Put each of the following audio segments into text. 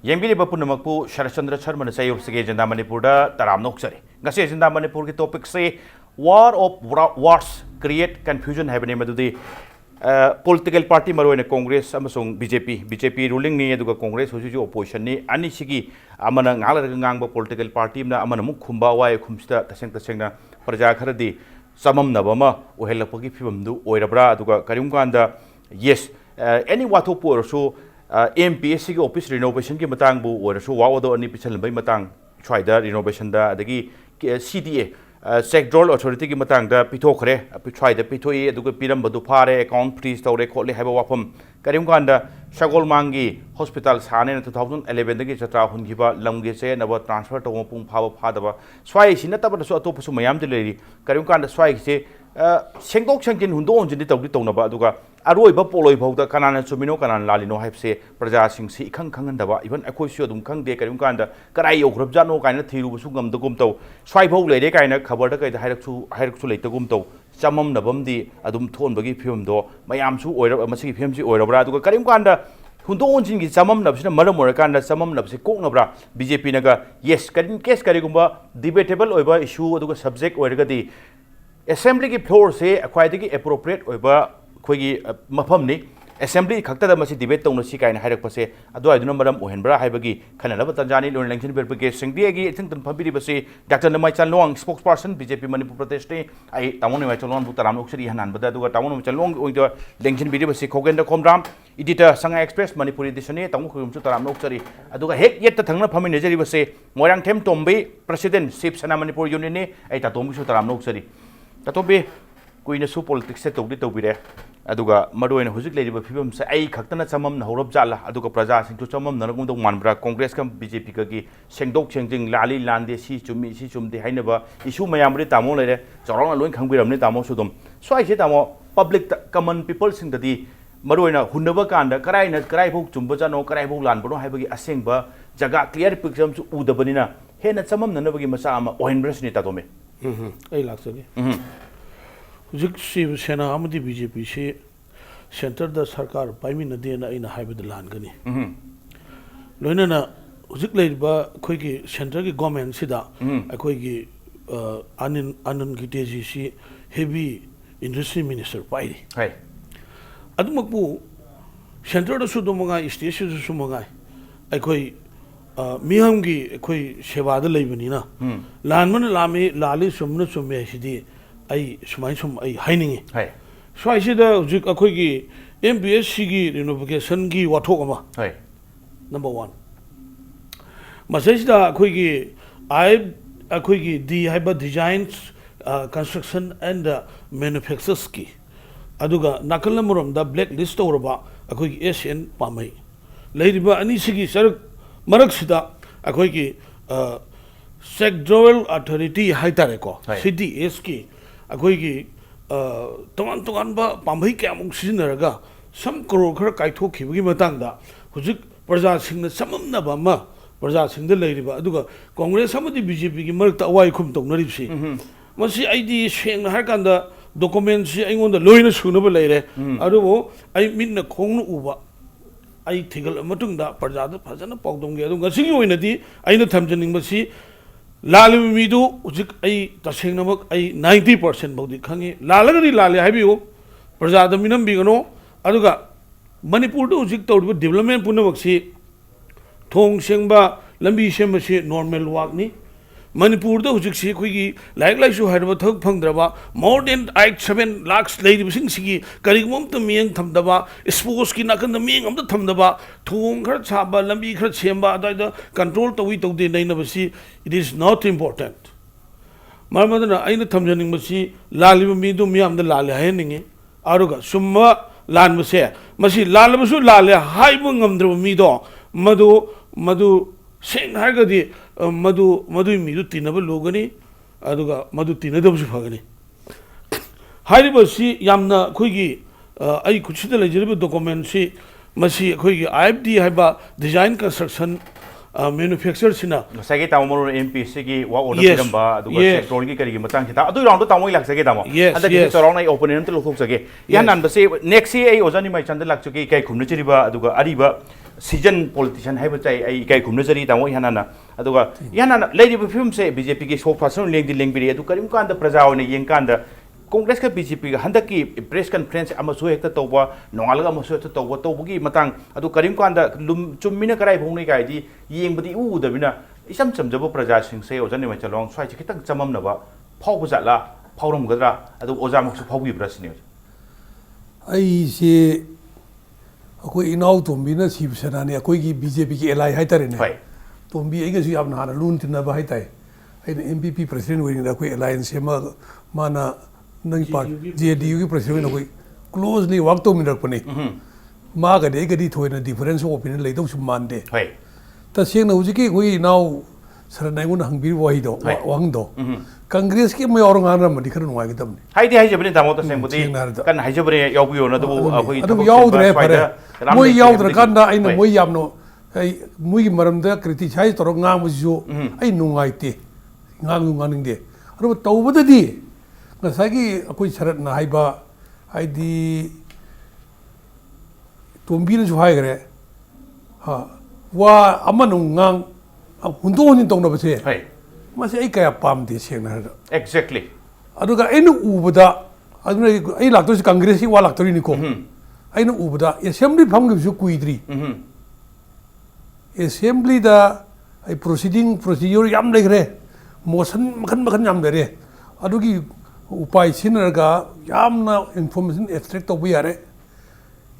Yembiriba Punamaku, Sharatchandra Sharma say of Sage and Manipur, Taram Noxari. Gases in the Manipur topic say war of wars create confusion happening to the political party Maro in a Congress, Samsung BJP ruling near the Congress, which is opposition, Anishigi, Amanang Alagang political party, Amanamukumba, Wai Kumsta, Tasenta Sena, Prajakaradi, Samam Navama, Uhelapoki Pimdu, Oirabra, Duga Karimkanda, yes, any Watopo or so. MPSC office renovation ki matang bu or so wa do ani pichal bai matang try da renovation da adagi CDA sectoral authority ki matang da pithokre try da pithoi aduga piram badu phare account freeze tawre khole haiba wafam karim kanda Shagol Mangi hospital sane 2011 dagi chatra hungiba lamge se naba transfer to pung phawa phadaba swai sinata ba so atopu su mayam de leri karim kanda swai se sengkok sengkin hundo onjin tawdi tonaba aduga Aroiba Poloi Boda Kanan Sumino Kanan Lalino have say Praja Sing Si Kang Kangandaba, even a question Kang de Karimkanda, Karayo, Grabjano kind of Tiru Sugam the Gumto, Swipo Lady kind of covered the Hyrexulate the Gumto, Samum Nabumdi, Adum Ton Bagi Pumdo, Mayamsu or a Masi Pimsi or Bradu Karimkanda, who don't in Samum Nabs, Madam Morakanda, Samum Nabs, Konabra, BJP Naga, yes, Case Karigumba, debatable over issue or subject or the assembly floor say a quite appropriate over. Kogi mafamni assembly khakta da masi debate tong si kain hairak pase adu aiduna maram ohenbra haibagi khanalaba tanjani lon election verification singdi gi thing tan phambiri base Dr. Nimaichand Luwang spokesperson BJP Manipur Pradesh ne ai tamon Nimaichand Luwang bu taram oksari hanan bada adu tamon Nimaichand Luwang oida election video base Khogendra Khomdram editor Sangai Express Manipur edition ne tamon khum chu taram oksari adu hek yet ta thangna phami nejari base Moirangthem Tombi president Sena Manipur union ne ai ta tombi chu taram oksari ta tombi kuina su politics se tawdi tawbire aduga madoina hujuk leiba phibam sa ai khaktana chamam na horab jala aduga praja sing tu chamam na gum dong manbra congress kam BJP ka gi sengdok sengjing lali lande si chumdi hainaba issue mayam ri tamo lere chorong loin khangbiram ni tamo sudum swai se tamo public common people sing dadi madoina hunaba kanda karai phok chumba jano karai phok lan bono haibagi asengba jaga clear picture su udabanina hena chamam na nabagi masa ama ohenbras ni tatome ai laksage Shiva Sena Amadi BJP she center the Sarkar Paimina Dena in a hybrid land gani. Loinana Zikleba Quiki center government sida a quiki Anan Giteji she heavy industry minister Pai. Admaku center the Sudomonga station Sumongai. I quay Mihangi quay Shiva the Labanina. Landman Lami Lali Sumna Sumia Shidi. I sum I hiding it. So I said, Akogi MPSC renovation gi watokama. Number one. Masajda Akogi I Akogi the hyper designs, construction and manufacturers ski. Aduga Nakalamurum, the blacklist over Akogi Asian Pamay. Lady Ba Anisigi Sir Maraksida Akogi sectoral authority Haitareko, city SK. Akoigi Toman Toganba Pamhi Kamung Sinaraga, some Koroka Kaitoki, Matanga, who's Praja sing the Samam Nabama, Praja sing the lady Baduga, Congress, some of the BJP Merta Waikum to Naripsi. Must see ID Shang Harkanda documents I want the Loina Sunaba later. Aduo, I mean the Kong Uba. I take a Matunda, Praja, Pazana Pogdong, sing you in a day, I know Tamjaning Masi. Lali Midu, I Tashing Namak, I 90% Bodi Kangi, Lalagari Lali Habiu, Prasada Minam Bigano, Aduga, Manipur to Zik with development Punavaksi, Tong Shengba, Lambi Shembashi, normal Wagni, Manipur to Zik Siki, like you had about Thug Pangrava, more than 7 lakhs lady Singsi, Karigum to Miang Tamdava, Sposki Nakan the Ming of the Tamdava, Tong Kerchaba, Lambi Kerchemba, the control to wit of the Nainavasi, it is not important. Marmadana, I know Tamjaning Masi, Lali Midu Miam the Lali Henning, Aruga, Summa, Lan Mase, Masi, Lalabasu Lala, Haibungam Mido, Madu. Sing Hagadi Madu Midu Tinaba Logani, Aduga Madu Tinadam Fagani. Haribasi Yamna Kuigi, I could see the legitimate documents, Masi Kuigi, IFD Haba, design construction, manufacturer Sena. Sagetamo MPC, what would the Pidamba, the Torgi Matanga, do around the Tamu like Sagetamo. Yes, and that is around opponent to look again. Yanan, but say next year, Ozani Nimaichand Luwang, Kumnichiba, Aduga Ariba. season politician hai ba chai ai kai khumna jari tamo yana aduga yana lady film se BJP ki spokesperson lengdi lengbiri adu karim kan da praja one yeng kan da Congress ka BJP ga handa ki press conference ama so hekta toba nongal ga so hekta toba tobugi matang adu karim kan da chummina karai phongni kai di yeng badi u da bina isam chamjabo praja sing se ojani ma chalong swai chikitang chamam na ba phau ba la phauram gadra adu oja mak su phaugi brasini ai se akoi inau Tombi na Shiva Sena ne akoi ki BJP ki ally hai tare ne Tombi ai ga su yam na lun tin na ba hai tai ai MPP president wing da akoi alliance ma mana nang part JDU ki president akoi closely work to min rak pane ma ga de ga di thoi na difference of opinion lai do su man de ta seng na uji ki koi inau saranai gun hangbir wai do wang do Congress ki mai orang anam di khar nuai kitam ni hai di hai jabni tamo ta seng budi kan hai jabri yau biyo na do akoi adu yau dre pare moi yau dre kan da ai na moi yam no ai moi gi maram da criticize tor nga mu ju ai nungai te ngang ngang de adu tau bada di na sa gi akoi sarat na hai ba ai di Tombi na ju hai gre ha wa amanu ngang hundu hunin tong na ba se masih ai kaya pam di seng na exactly aduga enu ubada aduna ai lakto si Congress wa lakto ni ko ai nu ubada assembly pham gi su kuidri assembly da ai procedure yam le gre motion makhan yam le re adugi upai sinarga yamna information extract to bi are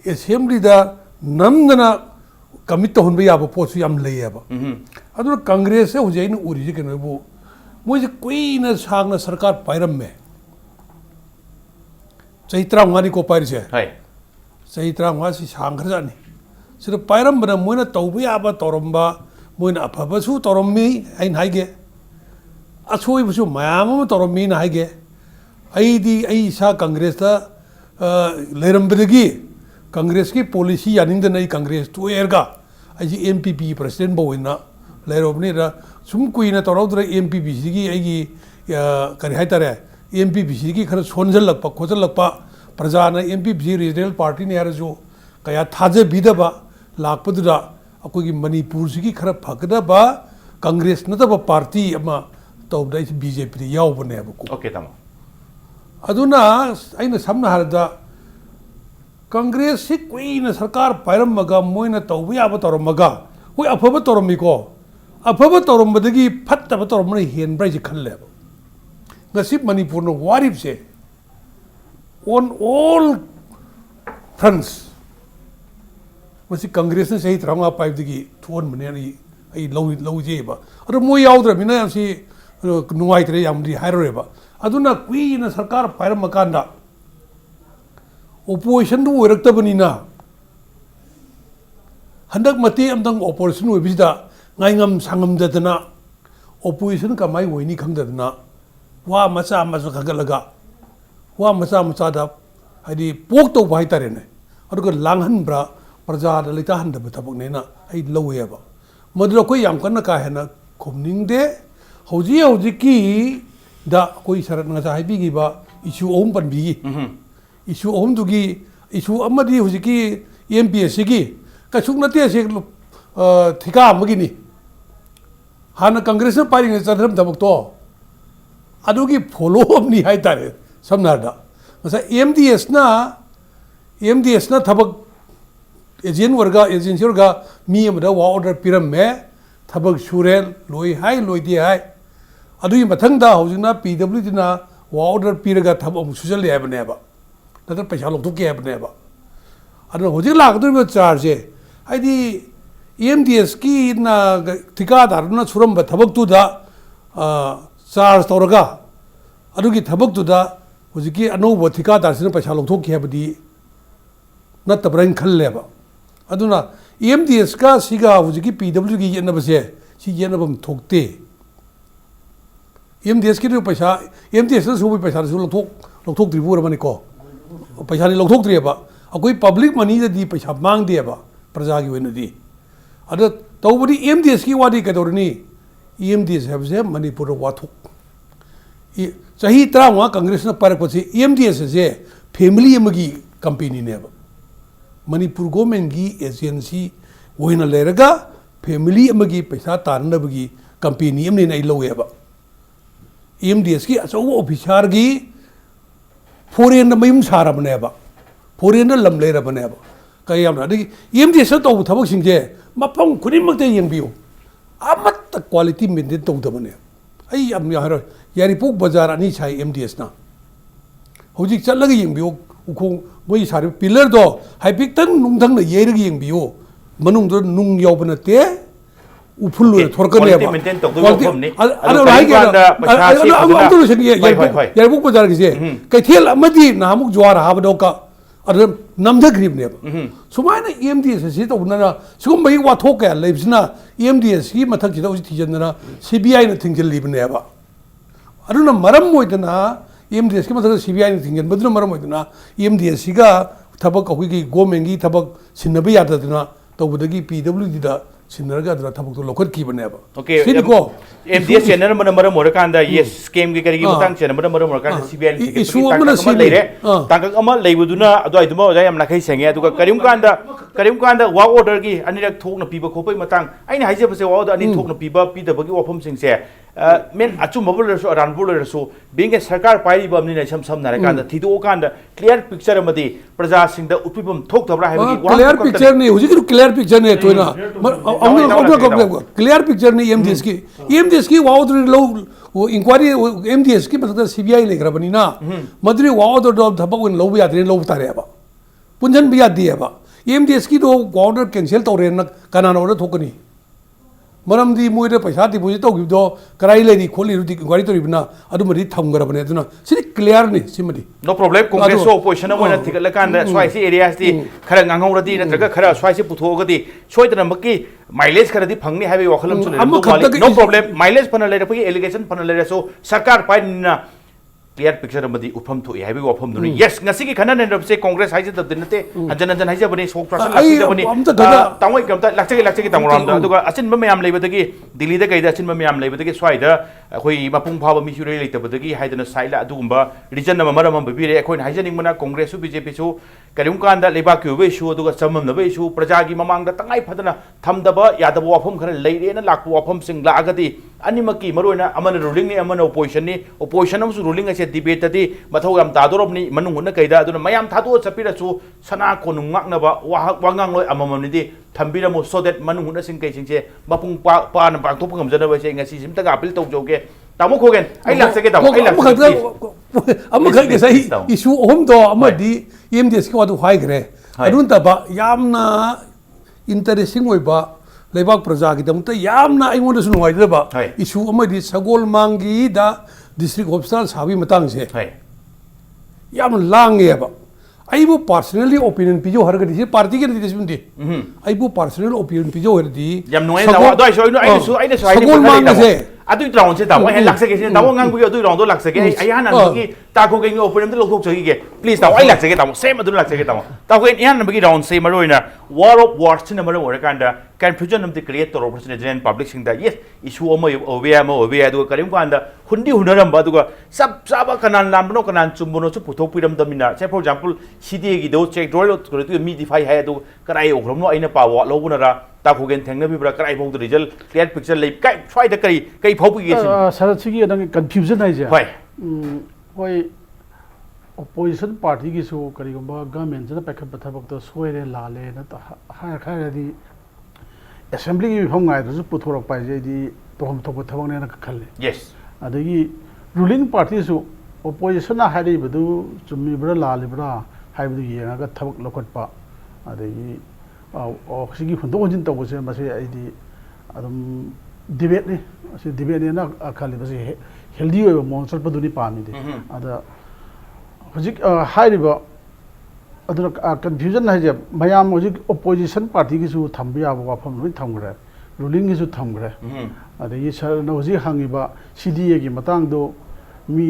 assembly da namdana commit to hunbi aba posu yam le aba adu Congress se hujai nu uri ke no bu moi koi na sang na sarkar pairam me chaitra ngani ko pair se chaitra ngasi sang khar ni sir pairam bana moi na tobu aba toromba moi na apaba su torommi ai nai ge achoi bu su mayam torommi na hai ge ai di ai sa Congress ta leram bedagi Congress ki policy yaning da nai Congress to erga ai MPP president bo ina leirobni ra sum kuina torodra MPP sigi ai kari haitare MPP sigi khara sonjal lakpa khojal lakpa praja na MPP regional party ne har jo kaya thaje bidaba lakpadura akoi gi Manipur sigi khara phakda ba Congress na ba party ama tobdai BJP ri yaw bane ba ko okay tama aduna aina samna harda Congress si kuina sarkar pairam maga moina tawbi aba torom maga hoi afaba torom mi ko afaba torom badagi phatta ba torom ne hen brai ji khalle ba ngasip Manipur no warip se on all fronts wasi Congress ne sei tranga pipe digi thon mane ai low je ba adu moi yaudra mina si nuai tre yamri hairo ba aduna kuina sarkar pairam makanda opposition du oirakta banina handak mate amdang opposition oi bisda ngaingam sangam dadana opposition ka mai woini khangdadana wa macha macha khagalaga wa macha da hadi pok to bai tare ne aduga langhan bra praja da lita handa ba thabak ne na ai lowe ba madro ko yam kana ka hena khomning de hoji ki da koi sarat nga sa haibi gi ba issue om pan bi issue om du gi issue amadi hoji ki MPS gi ka sukna te se thika amagi ni hana Congress na pari nge chadram thabak to adugi follow up ni hai tare samna da masa MDS na thabak agent warga agency warga mi amada wa order piram me thabak surel loi di hai adui mathang da hojina PWD na wa order piraga thabak sujal le bane ba tada paisa lok ke bane ba adu hojik lag du charge ai di MDS ki na thikadar na suram ba thabak tu da charge toraga adugi thabak tu da hojiki anouba thikadar sina paisa lok ke badi na tabrain khalle ba aduna MDS ka siga hojiki PWD gi yenna base si yenna bam thokte MDS ki paisa MDS na subi paisa su lok tribura mani ko paisa ni lok tri ba akoi public money da di paisa mang de ba praja gi wena di ada tawbudi MDS ki wadi ka dorni MDS have se Manipur wa thok chahi trawa Congress na parak pasi MDS se family amagi company ne ba Manipur government gi agency ओइना लेरगा family अमगी पैसा तारनबगी company अमने नै लौएबा MDS की अचौ ऑफिसर की फोरेन मयुम सारबनेबा फोरेन लम लेरबनेबा कयामना दि एमडीएस तो थबक सिंजे मफम खुनिमते यंबियो अमत क्वालिटी मेंटेन तौदबने आई अब यार यारिपोक बाजार अनि छाई एमडीएस ना होजिक चलग यंबियो उखों मोई सारे पिलर दो हाइपिक्टन नुंगथंग न येरग यंबियो मनुंग दो नुंग यौबनते उफुल थोरकने बा मेंटेन तौदबने अदो राइ के अदो लुसनि यारिपोक बाजार किसे कैथेल अमदि नामुक ज्वार हाबदो का अदो नमदग्रिबने सुमाइना एमडीएस से तौबना सुगम बई वाथोक का लेबसना एमडीएस की मथक सिदा उसी थिजनना सीबीआई न थिंगलिबने बा अदुना मरम मोइदना एमडीएस की मथक सीबीआई न थिंगन बदुना मरम मोइदना एमडीएस सिगा थबक अखोगी गवर्नमेंट की थबक सिनबे याददना तौबदगी पीडब्ल्यूडी दा सिनरगा दरा थबक तो लोखत की बनेबा ओके सिनको एमडीएस चैनल मरम मोरकांदा ये स्कैम की करिगी मतंग चैनल मरम मोरकांदा सीबीआई इशू अमना लेरे तांकक अमा लेबुदुना अदुइदुमा ओजा याम नाखै सेंगे अदुगा करिमकांदा वा ऑर्डर की अनिरक थोकना पीबा खोपै मतंग आइना हाइजेबसे वा ऑर्डर अनि थोकना पीबा पीदबगी वाफम सिंसे मेन अचुमबो लेरसो अरानबो लेरसो बिंग सरकार पाइबा अमनिना सम नारकांदा थिदो कांदा क्लियर पिक्चर अमदि प्रजा सिंगदा उपिबम थोकथबरा हाइबगी क्लियर पिक्चर ने हुजिक क्लियर पिक्चर ने तोइना क्लियर पिक्चर ने एमडीएस की वाउदर लो इंक्वायरी एमडीएस की मतलब सीबीआई लेग्रबनी ना मदरी वाउदर दो थबक इन लो यादरे लो तारेबा पुंजन भी याद दिएबा एमडीएस की दो वाउदर कैंसिल तौरे न कनाना ओर थोकनी मरमदी मोइदे पैसा डिपोजिट तौगिबदो कराई लेरी खोली रुदि इंक्वायरी तौरिबना अदुमदि थमगरबने अदुना सिरि क्लियर नि सिमदि नो प्रॉब्लम कांग्रेस ओपोजिशन मोइना थिगलकांदा स्वाइसी एरियास दि खरा nganghoradi नत्रगा खरा स्वाइसी पुथोगदी सोइदनमकी माइलेज खरदी फंगनी हाइवे वखलम सुले नो प्रॉब्लम माइलेज फन लेरपगी एलिगेशन फन लेरसो सरकार पाइना क्लियर पिक्चर अमदी उफम थोइ हाइवे वफम दुनि यस ngasi की खना नेरबसे कांग्रेस हाइजे तबदिनते हजन हजन हाइजे बने स्पोक्सपर्सन लाक्सिदबनी तांगoi कमता लाक्चगे तांगरामदा अदुगा अचिनबा मयाम लेबदगी दिल्ली दा गैदा अचिनबा मयाम लेबदगी स्वाइदा अखोइ मपुंग फाबा मिसुरे लेतबदगी हाइदना साइला अदुगुंबा रीजन मरम बिबिरे अखोइन हाइजनिंगमना कांग्रेस बीजेपी सु करिमकांदा लेबाक क्यूबे इशू अदुगा चममनबे इशू प्रजागी ममांगदा तंगाई फदना थमदबा यादबा वाफम खरा लेरेना लाकु वाफम सिंग लागदी अनिमकी मरोइना अमन रूलिंग नि अमन ओपोजिशन अमसु रूलिंग असे डिबेट तदी मथौ याम तादोरबनी मनुंगुना कैदा अदुना मयाम थादो चपिरसु सना कोनुंग माकनबा वांगांग लोय अमममनिदि थंबिरमु सो दैट मनुंगुना सिंग कैसिंगसे मपुंग पान पांथोप ngамजनबसे ngasi simtaga appeal तौजोगे तामो खोगेन आई लाक्सगे तामो आई लाक्सगे अमखल के सही इशू ओम दो अमदि एमडीएस की वादु हाइग्रे अदुन तबा यामना इंटरेस्टिंग ओइबा लेबाक प्रजा की दमता यामना आइमोनसु नुवाइदबा इशू अमदि सगोल मांगी दा डिस्ट्रिक्ट हॉस्पिटल साबी मतंग से याम लांगेबा आइबो पर्सनली ओपिनियन पिजो हरगदि पार्टी के दिसबिंदि आइबो पर्सनल ओपिनियन पिजो हरदि याम नोय दावा दो आइनो सगोल मांग से अदुइ राउंड से ताव हे लाक्सगे से ताव ngang अदुइ राउंड दो लाक्सगे आयान नगी ताको के ओपिनियन दो लोक जगी के प्लीज ताव आई लाक्सगे ताव सेम अदुइ लाक्सगे ताव के यान नबगी राउंड से मरोइना war of words in मरो ओरकांदा confusion of the create to represent general public sing that yes issue omo obia adu karim kanda hundi hunaram ba duga sab kanan lamno kanan chumbono chu puthok piram damina say for example cda gi do check roll to me defy hai adu karai ogrom no aina pawa lobunara ta khogen thengna bibra karai bong the result clear picture lay kai try the kai phau gi sarat sigi adang confusion hai je hoi hoi opposition party ki so karigomba government jana pakhat bathabak to soire lale na ta ha kharadi assembly ki phom ngai to puthorok pai je di tom thok thabak ne na khalle yes adagi ruling party so opposition na hari badu chummi bra lale bra hai badu yenga ga thabak lokot pa adagi sigi hundo jin to se ma se ai di adum debate ne se debate ne na khalle ba se healthy oi monster pa duni pa mi de ada Hojik hairiba aduna confusion hai je mayam hojik opposition party ki su thambia ba pham loi thamgre ruling ki su thamgre adagi sar na hojik hangiba cda ki matang do mi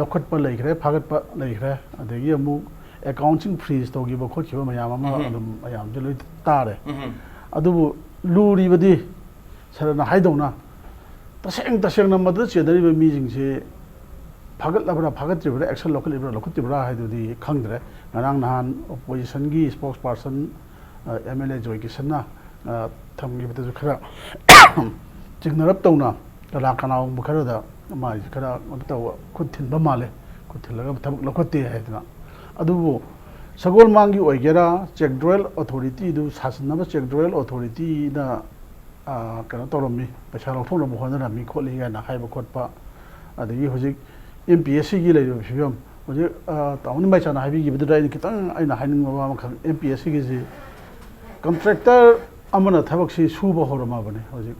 lokhat pa leikre phagat pa leikre adagi amu accounting freeze to gi ba khot khiba mayam ama adum mayam je loi tare adubu luri badi sar na haidona taseng na madu chedari ba mi jing se Pagat labra pagat tribra action local libra local tribra hai di khangdre ngarang nahan opposition gi spokesperson MLA joy ki sanna ꯊꯝꯈꯤꯕꯗꯁꯨ ꯈꯔ ꯆꯤꯡꯅꯔꯞ ꯇꯧꯅ ꯀꯅꯥ ꯀꯅꯥꯒꯨꯝꯕ ꯈꯔꯗ ꯃꯥꯒꯤ ꯈꯔ ꯇꯧꯕ ꯈꯨꯠ ꯊꯤꯟꯕ ꯃꯥꯜꯂꯦ ꯈꯨꯠ ꯊꯤꯜꯂꯒ ꯊꯕꯛ ꯂꯧꯈꯠꯇꯦ ꯍꯥꯏꯗꯅ ꯑꯗꯨꯕꯨ ꯁꯒꯣꯜꯃꯥꯡꯒꯤ ꯑꯣꯏꯒꯦꯔꯥ ꯆꯦꯛꯗ꯭ꯔꯣꯌꯦꯜ ꯑꯣꯊꯣꯔꯤꯇꯤꯗꯨ ꯁꯥꯁꯤꯟꯅꯕ ꯆꯦꯛꯗ꯭ꯔꯣꯌꯦꯜ ꯑꯣꯊꯣꯔꯤꯇꯤꯅ ꯀꯩꯅꯣ ꯇꯧꯔꯝꯃꯤ ꯄꯩꯁꯥ ꯂꯧꯊꯣꯛꯅꯕ ꯍꯣꯠꯅꯔꯝꯃꯤ ꯈꯣꯠꯂꯤ ꯀꯥꯏꯅ ꯍꯥꯏꯕ ꯈꯣꯠꯄ ꯑꯗꯒꯤ ꯍꯧꯖꯤꯛ MPSCꯒꯤ ꯂꯩꯔꯤꯕ ꯐꯤꯕꯝ ꯍꯧꯖꯤꯛ ꯇꯥꯃꯣ ꯅꯤꯃꯥꯏꯆꯥꯟꯅ ꯍꯥꯏꯕꯤꯈꯤꯕꯗꯨꯗ ꯑꯩꯅ ꯈꯤꯇꯪ ꯑꯩꯅ ꯍꯥꯏꯅꯤꯡꯕ ꯋꯥ ꯑꯃꯈꯛ MPSCꯒꯤꯁꯤ ꯀꯟꯇ꯭ꯔꯦꯛꯇꯔ ꯑꯃꯅ ꯊꯕꯛꯁꯤ ꯁꯨꯕ ꯍꯧꯔꯝꯃꯕꯅꯤ ꯍꯧꯖꯤꯛ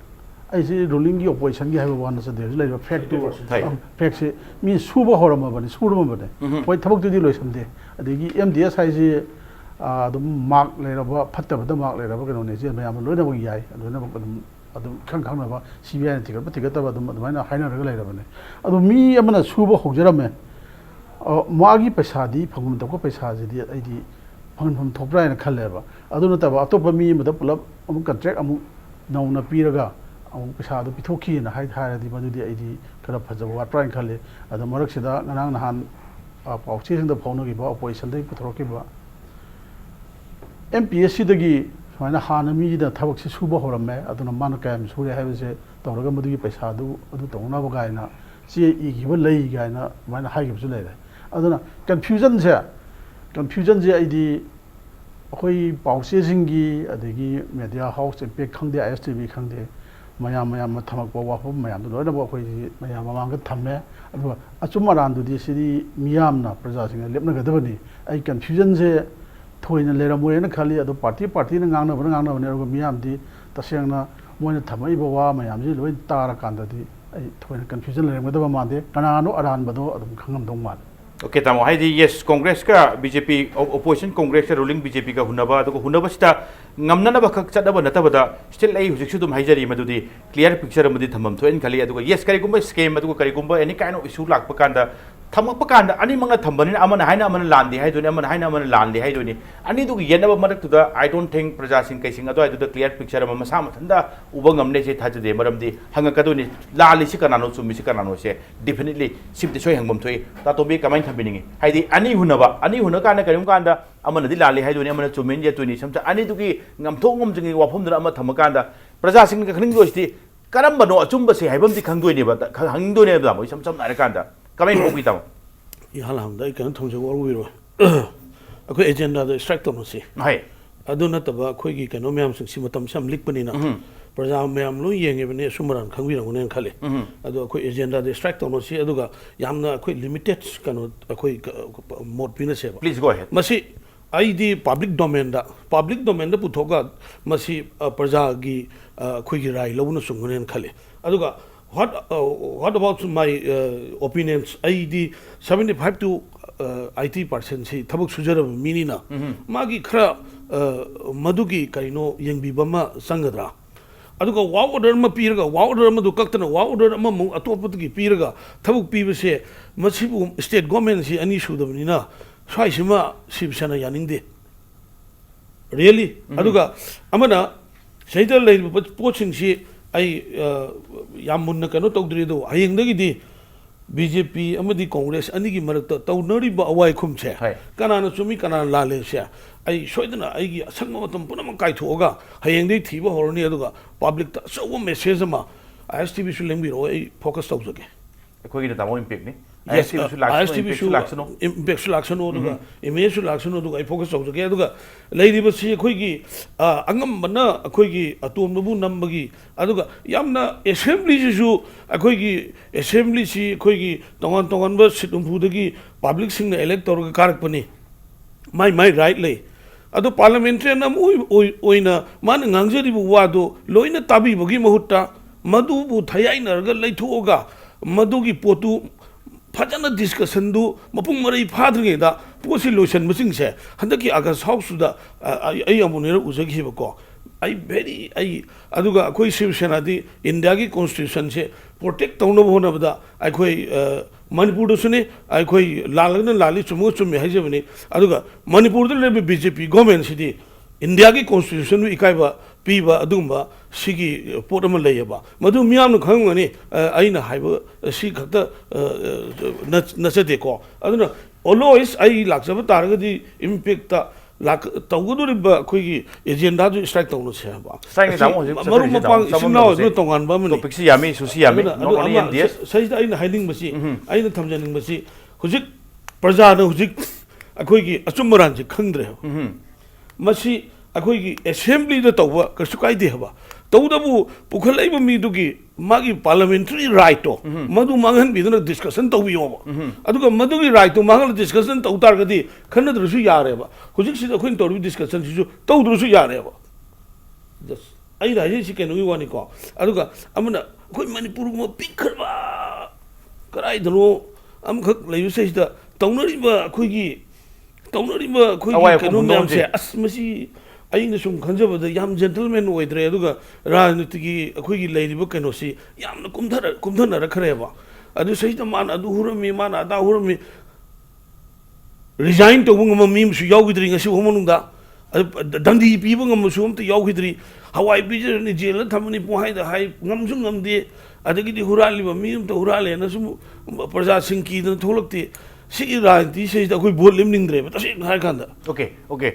ꯑꯩꯁꯤ ꯔꯨꯂꯤꯡꯒꯤ ꯑꯣꯄꯣꯖꯤꯁꯟꯒꯤ ꯍꯥꯏꯕ ꯋꯥ ꯅꯠꯆꯗꯦ ꯍꯧꯖꯤꯛ ꯂꯩꯔꯤꯕ ꯐꯦꯛꯁꯤ ꯃꯤ ꯁꯨꯔꯝꯃꯕꯅꯤ ꯃꯣꯏ ꯊꯕꯛꯇꯨꯗꯤ ꯂꯣꯏꯁꯟꯗꯦ ꯑꯗꯒꯤ MDS ꯍꯥꯏꯁꯤ ꯑꯗꯨꯝ ꯃꯥꯔꯛ ꯂꯩꯔꯕ ꯐꯠꯇꯕꯗ ꯃꯥꯔꯛ ꯂꯩꯔꯕ ꯀꯩꯅꯣꯅꯦ ꯁꯤ ꯃꯌꯥꯝꯅ ꯂꯣꯏꯅꯃꯛ ꯌꯥꯏ ꯂꯣꯏꯅꯃꯛ ꯑꯗꯨꯝ ꯈꯪꯅꯕ CBIꯅ ꯊꯤꯒꯠꯄ ꯊꯤꯒꯠꯇꯕ ꯑꯗꯨꯃꯥꯏꯅ ꯍꯥꯏꯅꯔꯒ ꯂꯩꯔꯕꯅꯦ ꯑꯗꯨ ꯃꯤ ꯑꯃꯅ ꯁꯨꯕ ꯍꯧꯖꯔꯝꯃꯦ ꯃꯥꯒꯤ ꯄꯩꯁꯥꯗꯤ ꯐꯪꯐꯝ ꯊꯣꯛꯄ ꯄꯩꯁꯥꯁꯤꯗꯤ ꯑꯩꯗꯤ ꯐꯪꯐꯝ ꯊꯣꯛꯄ꯭ꯔꯥ ꯍꯥꯏꯅ ꯈꯜꯂꯦꯕ ꯑꯗꯨ ꯅꯠꯇꯕ ꯑꯇꯣꯞꯄ ꯃꯤ ꯑꯃꯗ ꯄꯨꯂꯞ ꯑꯃꯨꯛ ꯀꯟꯇ꯭ꯔꯦꯛ ꯑꯃꯨꯛ ꯅꯧꯅ ꯄꯤꯔꯒ ꯑꯃꯨꯛ ꯄꯩꯁꯥꯗꯨ ꯄꯤꯊꯣꯛꯈꯤꯅ ꯍꯥꯏꯔꯗꯤ ꯃꯗꯨꯗꯤ ꯑꯩꯗꯤ ꯈꯔ ꯐꯖꯕ ꯋꯥꯠꯄ꯭ꯔꯥ ꯍꯥꯏꯅ ꯈꯜꯂꯤ ꯑꯗꯣ ꯃꯔꯛꯁꯤꯗ ꯉꯔꯥꯡ ꯅꯍꯥꯟ ꯄꯥꯎꯆꯦꯁꯤꯡꯗ ꯐꯥꯎꯅꯈꯤꯕ ꯑꯣꯄꯣꯖꯤꯁꯟꯗꯒꯤ ꯄꯨꯊꯣꯔꯛꯈꯤꯕ MPSCꯗꯒꯤ ꯁꯨꯃꯥꯏꯅ ꯍꯥꯟꯅ ꯃꯤꯒꯤꯗ ꯊꯕꯛꯁꯤ ꯁꯨꯕ ꯍꯧꯔꯝꯃꯦ ꯑꯗꯨꯅ ꯃꯥꯅ ꯀꯌꯥꯝ ꯁꯨꯔꯦ ꯍꯥꯏꯕꯁꯦ ꯇꯧꯔꯒ ꯃꯗꯨꯒꯤ ꯄꯩꯁꯥꯗꯨ ꯑꯗꯨ ꯇꯧꯅꯕ ꯀꯥꯏꯅ ꯆꯦ ꯏꯈꯤꯕ ꯂꯩ ꯀꯥꯏꯅ ꯑꯗꯨꯃꯥꯏꯅ ꯍꯥꯏꯈꯤꯕꯁꯨ ꯂꯩꯔꯦ ꯑꯗꯨꯅ ꯀꯟꯐ꯭ꯌꯨꯖꯟꯁꯦ ꯑꯩꯗꯤ ꯑꯩꯈꯣꯏ ꯄꯥꯎꯆꯦꯁꯤꯡꯒꯤ ꯑꯗꯒꯤ ꯃꯦꯗꯤꯌꯥ ꯍꯥꯎꯁ ꯏꯝꯄꯦꯛ ꯈꯪꯗꯦ ISTV ꯈꯪꯗꯦ ꯃꯌꯥꯝꯅ ꯊꯝꯃꯛꯄ ꯋꯥꯐꯝ ꯃꯌꯥꯝꯗꯨ ꯂꯣꯏꯅꯃꯛ ꯑꯩꯈꯣꯏꯁꯤ ꯃꯌꯥꯝ ꯃꯃꯥꯡꯗ ꯊꯝꯃꯦ ꯑꯗꯨꯒ ꯑꯆꯨꯝ ꯑꯔꯥꯟꯗꯨꯗꯤ ꯁꯤꯗꯤ ꯃꯤꯌꯥꯝꯅ ꯄ꯭ꯔꯖꯥꯁꯤꯡꯅ ꯂꯦꯞꯅꯒꯗꯕꯅꯤ ꯑꯩ ꯀꯟꯐ꯭ꯌꯨꯖꯟꯁꯦ ꯊꯣꯏꯅ ꯂꯩꯔꯝꯃꯣꯏꯅ ꯈꯜꯂꯤ ꯑꯗꯣ ꯄꯥꯔꯇꯤꯅ ꯉꯥꯡꯅꯕꯅꯤ ꯑꯗꯨꯒ ꯃꯤꯌꯥꯝꯗꯤ ꯇꯁꯦꯡꯅ ꯃꯣꯏꯅ ꯊꯝꯃꯛꯏꯕ ꯋꯥ ꯃꯌꯥꯝꯁꯤ ꯂꯣꯏ ꯇꯥꯔꯀꯥꯟꯗꯗꯤ ꯑꯩ ꯊꯣꯏꯅ ꯀꯟꯐ꯭ꯌꯨꯖꯟ ꯂꯩꯔꯝꯒꯗꯕ ꯃꯥꯟꯗꯦ ꯀꯅꯥꯅꯣ ꯑꯔꯥꯟꯕꯗꯣ ꯑꯗꯨꯝ ꯈꯪꯉꯝꯗꯧ ꯃꯥꯜꯂꯦ Okay, tamo haidi yes Congress ka BJP opposition Congress ka ruling BJP ka hunaba adugo hunaba sita ngamnana ba khak chadaba natabada still ai hujik su dum haijari madudi clear picture amadi thamam thoin khali adugo yes kari gumba scam adugo kari gumba any kind of issue lakpa kanda thamak pakanda ani manga thambani amana haina amana landi haidoni amana haina amana landi haidoni ani dugo yenaba marak tu da I don't think praja sing kai sing ado ai du clear picture ama sama thanda uba ngamne se thajade maramdi hanga kadoni lali si kanano chumi si kanano se definitely sibde soi hangmam thoi ta to be kamai thambiningi haidi ani huna kana karim kanda amana di lali haidoni amana chumin je tuni samcha ani dugi ngamthong ngam jingi wafum dra ama thamakanda praja sing ka khning dosti karamba no achumba se haibam di khangdoi ne ba hangdoi ne ba moi samsam nare kanda kamai hobi tam ihalamda kan thongse war wiro akoi agenda da strike to masi hai adu nataba khoi gi kano myam sing si matam sam likpani na praja myam lo yenge bane sumaran khangwirang ne khale adu akoi agenda da strike to masi aduga yamna akoi limited kano akoi mod pina se please go ahead masi ID public domain da puthoga masi praja gi khoi gi rai lobuna sungune khale aduga what about my opinions ID 75 to 80% si thabuk sujara minina magi khra madugi kaino yengbi bama sangadra aduga wa order ma piraga wa order ma du kaktana wa order ma mu atopatugi piraga thabuk pibase masibu state government si ani sudabnina swaisima sibsana yaningde really aduga amana saidal lay poching si ai yamunna kano tawdri do hayengdagi di BJP amadi Congress anigi marakta tawnari ba awai khumche kanana chumi kanana lale se ai soidana ai gi asangma matam punama kai thoga hayengdai thiba horni aduga public ta so message ma ISTV su lengbi ro ai focus tawjage khoi gi ta mo impact ni ISTV su impact su laksano aduga image su laksano aduga ai focus tawjage aduga leiriba si khoi gi angam bana khoi gi atom bu nambagi aduga yamna assembly su khoi gi assembly si khoi gi tongan ba situmpu dagi public sing na elect tor ga karak pani my right lay adu parliamentary na oina man ngangjari bu wado loina tabi bogi mahutta madu bu thayai narga leithoga madu gi potu fajana discussion du mapung marai phadringe da posi lotion masing se handaki agas house da ai amunera uzagi bako ai very ai aduga koi Shiva Sena di India ki constitution se protect tawna bhona bada ai koi Manipur do sune ai koi lalagna lali chumu chumi haijebani aduga Manipur do lebe BJP government sidi India ki constitution nu ikai ba pi ba adumba sigi potama layaba madu miyam nu khangani aina haiba si khata nasade ko aduna always ai laksaba taragadi impact ta ꯇꯧꯒꯗꯧꯔꯤꯕ ꯑꯩꯈꯣꯏꯒꯤ ꯑꯦꯖꯦꯟꯗꯥꯗꯨ strike ꯇꯧꯅꯁꯦ ꯍꯥꯏꯕ strike ꯇꯥꯃꯣ ꯍꯧꯖꯤꯛ ꯃꯔꯨꯞ ꯃꯄꯥꯡ ꯏꯆꯤꯟ ꯏꯅꯥꯎ ꯑꯗꯨꯅ ꯇꯣꯉꯥꯟꯕ ꯑꯃꯅꯤ ꯇꯣꯄꯤꯛꯁꯤ ꯌꯥꯝꯃꯤ ꯏꯁꯨꯁꯤ ꯌꯥꯝꯃꯤ ꯁꯤꯗ ꯑꯩꯅ ꯍꯥꯏꯅꯤꯡꯕꯁꯤ ꯑꯩꯅ ꯊꯝꯖꯅꯤꯡꯕꯁꯤ ꯍꯧꯖꯤꯛ ꯄ꯭ꯔꯖꯥꯅ ꯍꯧꯖꯤꯛ ꯑꯩꯈꯣꯏꯒꯤ ꯑꯆꯨꯝ ꯑꯔꯥꯟꯁꯤ ꯈꯪꯗ꯭ꯔꯦ ꯃꯁꯤ ꯑꯩꯈꯣꯏꯒꯤ ꯑꯦꯁꯦꯝꯕ꯭ꯂꯤꯗ ꯇꯧꯕ ꯀꯩꯁꯨ ꯀꯥꯏꯗꯦ ꯍꯥꯏꯕ ꯇꯧꯕꯇꯕꯨ ꯄꯨꯈꯠꯂꯛꯏꯕ ꯃꯤꯗꯨꯒꯤ ꯃꯥꯒꯤ ꯄꯥꯔꯂꯥꯃꯦꯟꯇꯔꯤ ꯔꯥꯏꯠꯇꯣ ꯃꯗꯨ ꯃꯥꯡꯍꯟꯕꯤꯗꯨꯅ ꯗꯤꯁꯀꯁꯟ ꯇꯧꯕꯤꯌꯣꯕ ꯑꯗꯨꯒ ꯃꯗꯨꯒꯤ ꯔꯥꯏꯠꯇꯣ ꯃꯥꯡꯍꯜꯂ ꯗꯤꯁꯀꯁꯟ ꯇꯧ ꯇꯥꯔꯒꯗꯤ ꯈꯟꯅꯗ꯭ꯔꯁꯨ ꯌꯥꯔꯦꯕ ꯍꯧꯖꯤꯛꯁꯤꯗ ꯑꯩꯈꯣꯏꯅ ꯇꯧꯔꯤꯕ ꯗꯤꯁꯀꯁꯟꯁꯤꯁꯨ ꯇꯧꯗ꯭ꯔꯁꯨ ꯌꯥꯔꯦꯕ ꯑꯩꯅ ꯍꯥꯏꯖꯔꯤꯁꯤ ꯀꯩꯅꯣꯒꯤ ꯋꯥꯅꯤꯀꯣ ꯑꯗꯨꯒ ꯑꯃꯅ ꯑꯩꯈꯣꯏ ꯃꯅꯤꯄꯨꯔꯒꯨꯝꯕ ꯄꯤꯛꯈ꯭ꯔꯕ ꯀꯗꯥꯏꯗꯅꯣ ꯑꯃꯈꯛ ꯂꯩꯕꯁꯤꯗ ꯇꯧꯅꯔꯤꯕ ꯑꯩꯈꯣꯏꯒꯤ ꯀꯩꯅꯣ ꯃꯌꯥꯝꯁꯦ ꯑꯁ ꯃꯁꯤ ꯑꯩꯅ ꯁꯨꯝ ꯈꯟꯖꯕꯗ ꯌꯥꯝ ꯖꯦꯟꯇꯜꯃꯦꯟ ꯑꯣꯏꯗ꯭ꯔꯦ ꯑꯗꯨꯒ ꯔꯥꯖꯅꯤꯇꯤꯒꯤ ꯑꯩꯈꯣꯏꯒꯤ ꯂꯩꯔꯤꯕ ꯀꯩꯅꯣꯁꯤ ꯌꯥꯝꯅ ꯀꯨꯝꯊꯅꯔꯛꯈ꯭ꯔꯦꯕ ꯑꯗꯨ ꯁꯤꯗ ꯃꯥꯅ ꯑꯗꯨ ꯍꯨꯔꯝꯃꯤ ꯃꯥꯅ ꯑꯗꯥ ꯍꯨꯔꯝꯃꯤ ꯔꯤꯖꯥꯏꯟ ꯇꯧꯕ ꯉꯝꯕ ꯃꯤ ꯑꯃꯁꯨ ꯌꯥꯎꯈꯤꯗ꯭ꯔꯤ ꯉꯁꯤ ꯐꯥꯎ ꯃꯅꯨꯡꯗ ꯗꯟꯗꯤ ꯄꯤꯕ ꯉꯝꯕꯁꯨ ꯑꯝꯇ ꯌꯥꯎꯈꯤꯗ꯭ꯔꯤ ꯍꯋꯥꯏ ꯄꯤꯖꯔꯅꯤ ꯖꯦꯜꯗ ꯊꯝꯃꯅꯤ ꯄꯨꯡꯍꯥꯏꯗ ꯍꯥꯏ ꯉꯝꯁꯨ ꯉꯝꯗꯦ ꯑꯗꯒꯤꯗꯤ ꯍꯨꯔꯥꯜꯂꯤꯕ ꯃꯤ ꯑꯃꯇ ꯍꯨꯔꯥꯜꯂꯦꯅ ꯁꯨꯝ ꯄ꯭ꯔꯖꯥꯁꯤꯡ ꯀꯤꯗꯅ ꯊꯣꯛꯂꯛꯇꯦ ꯁꯤꯒꯤ ꯔꯥꯖꯅꯤꯇꯤꯁꯤꯗ ꯑꯩꯈꯣꯏ ꯚꯣꯠ ꯂꯦꯝꯅꯤꯡꯗ꯭ꯔꯦꯕ ꯇꯁꯦꯡꯅ ꯍꯥꯏꯔ ꯀꯥꯟꯗ ꯑꯣꯀꯦ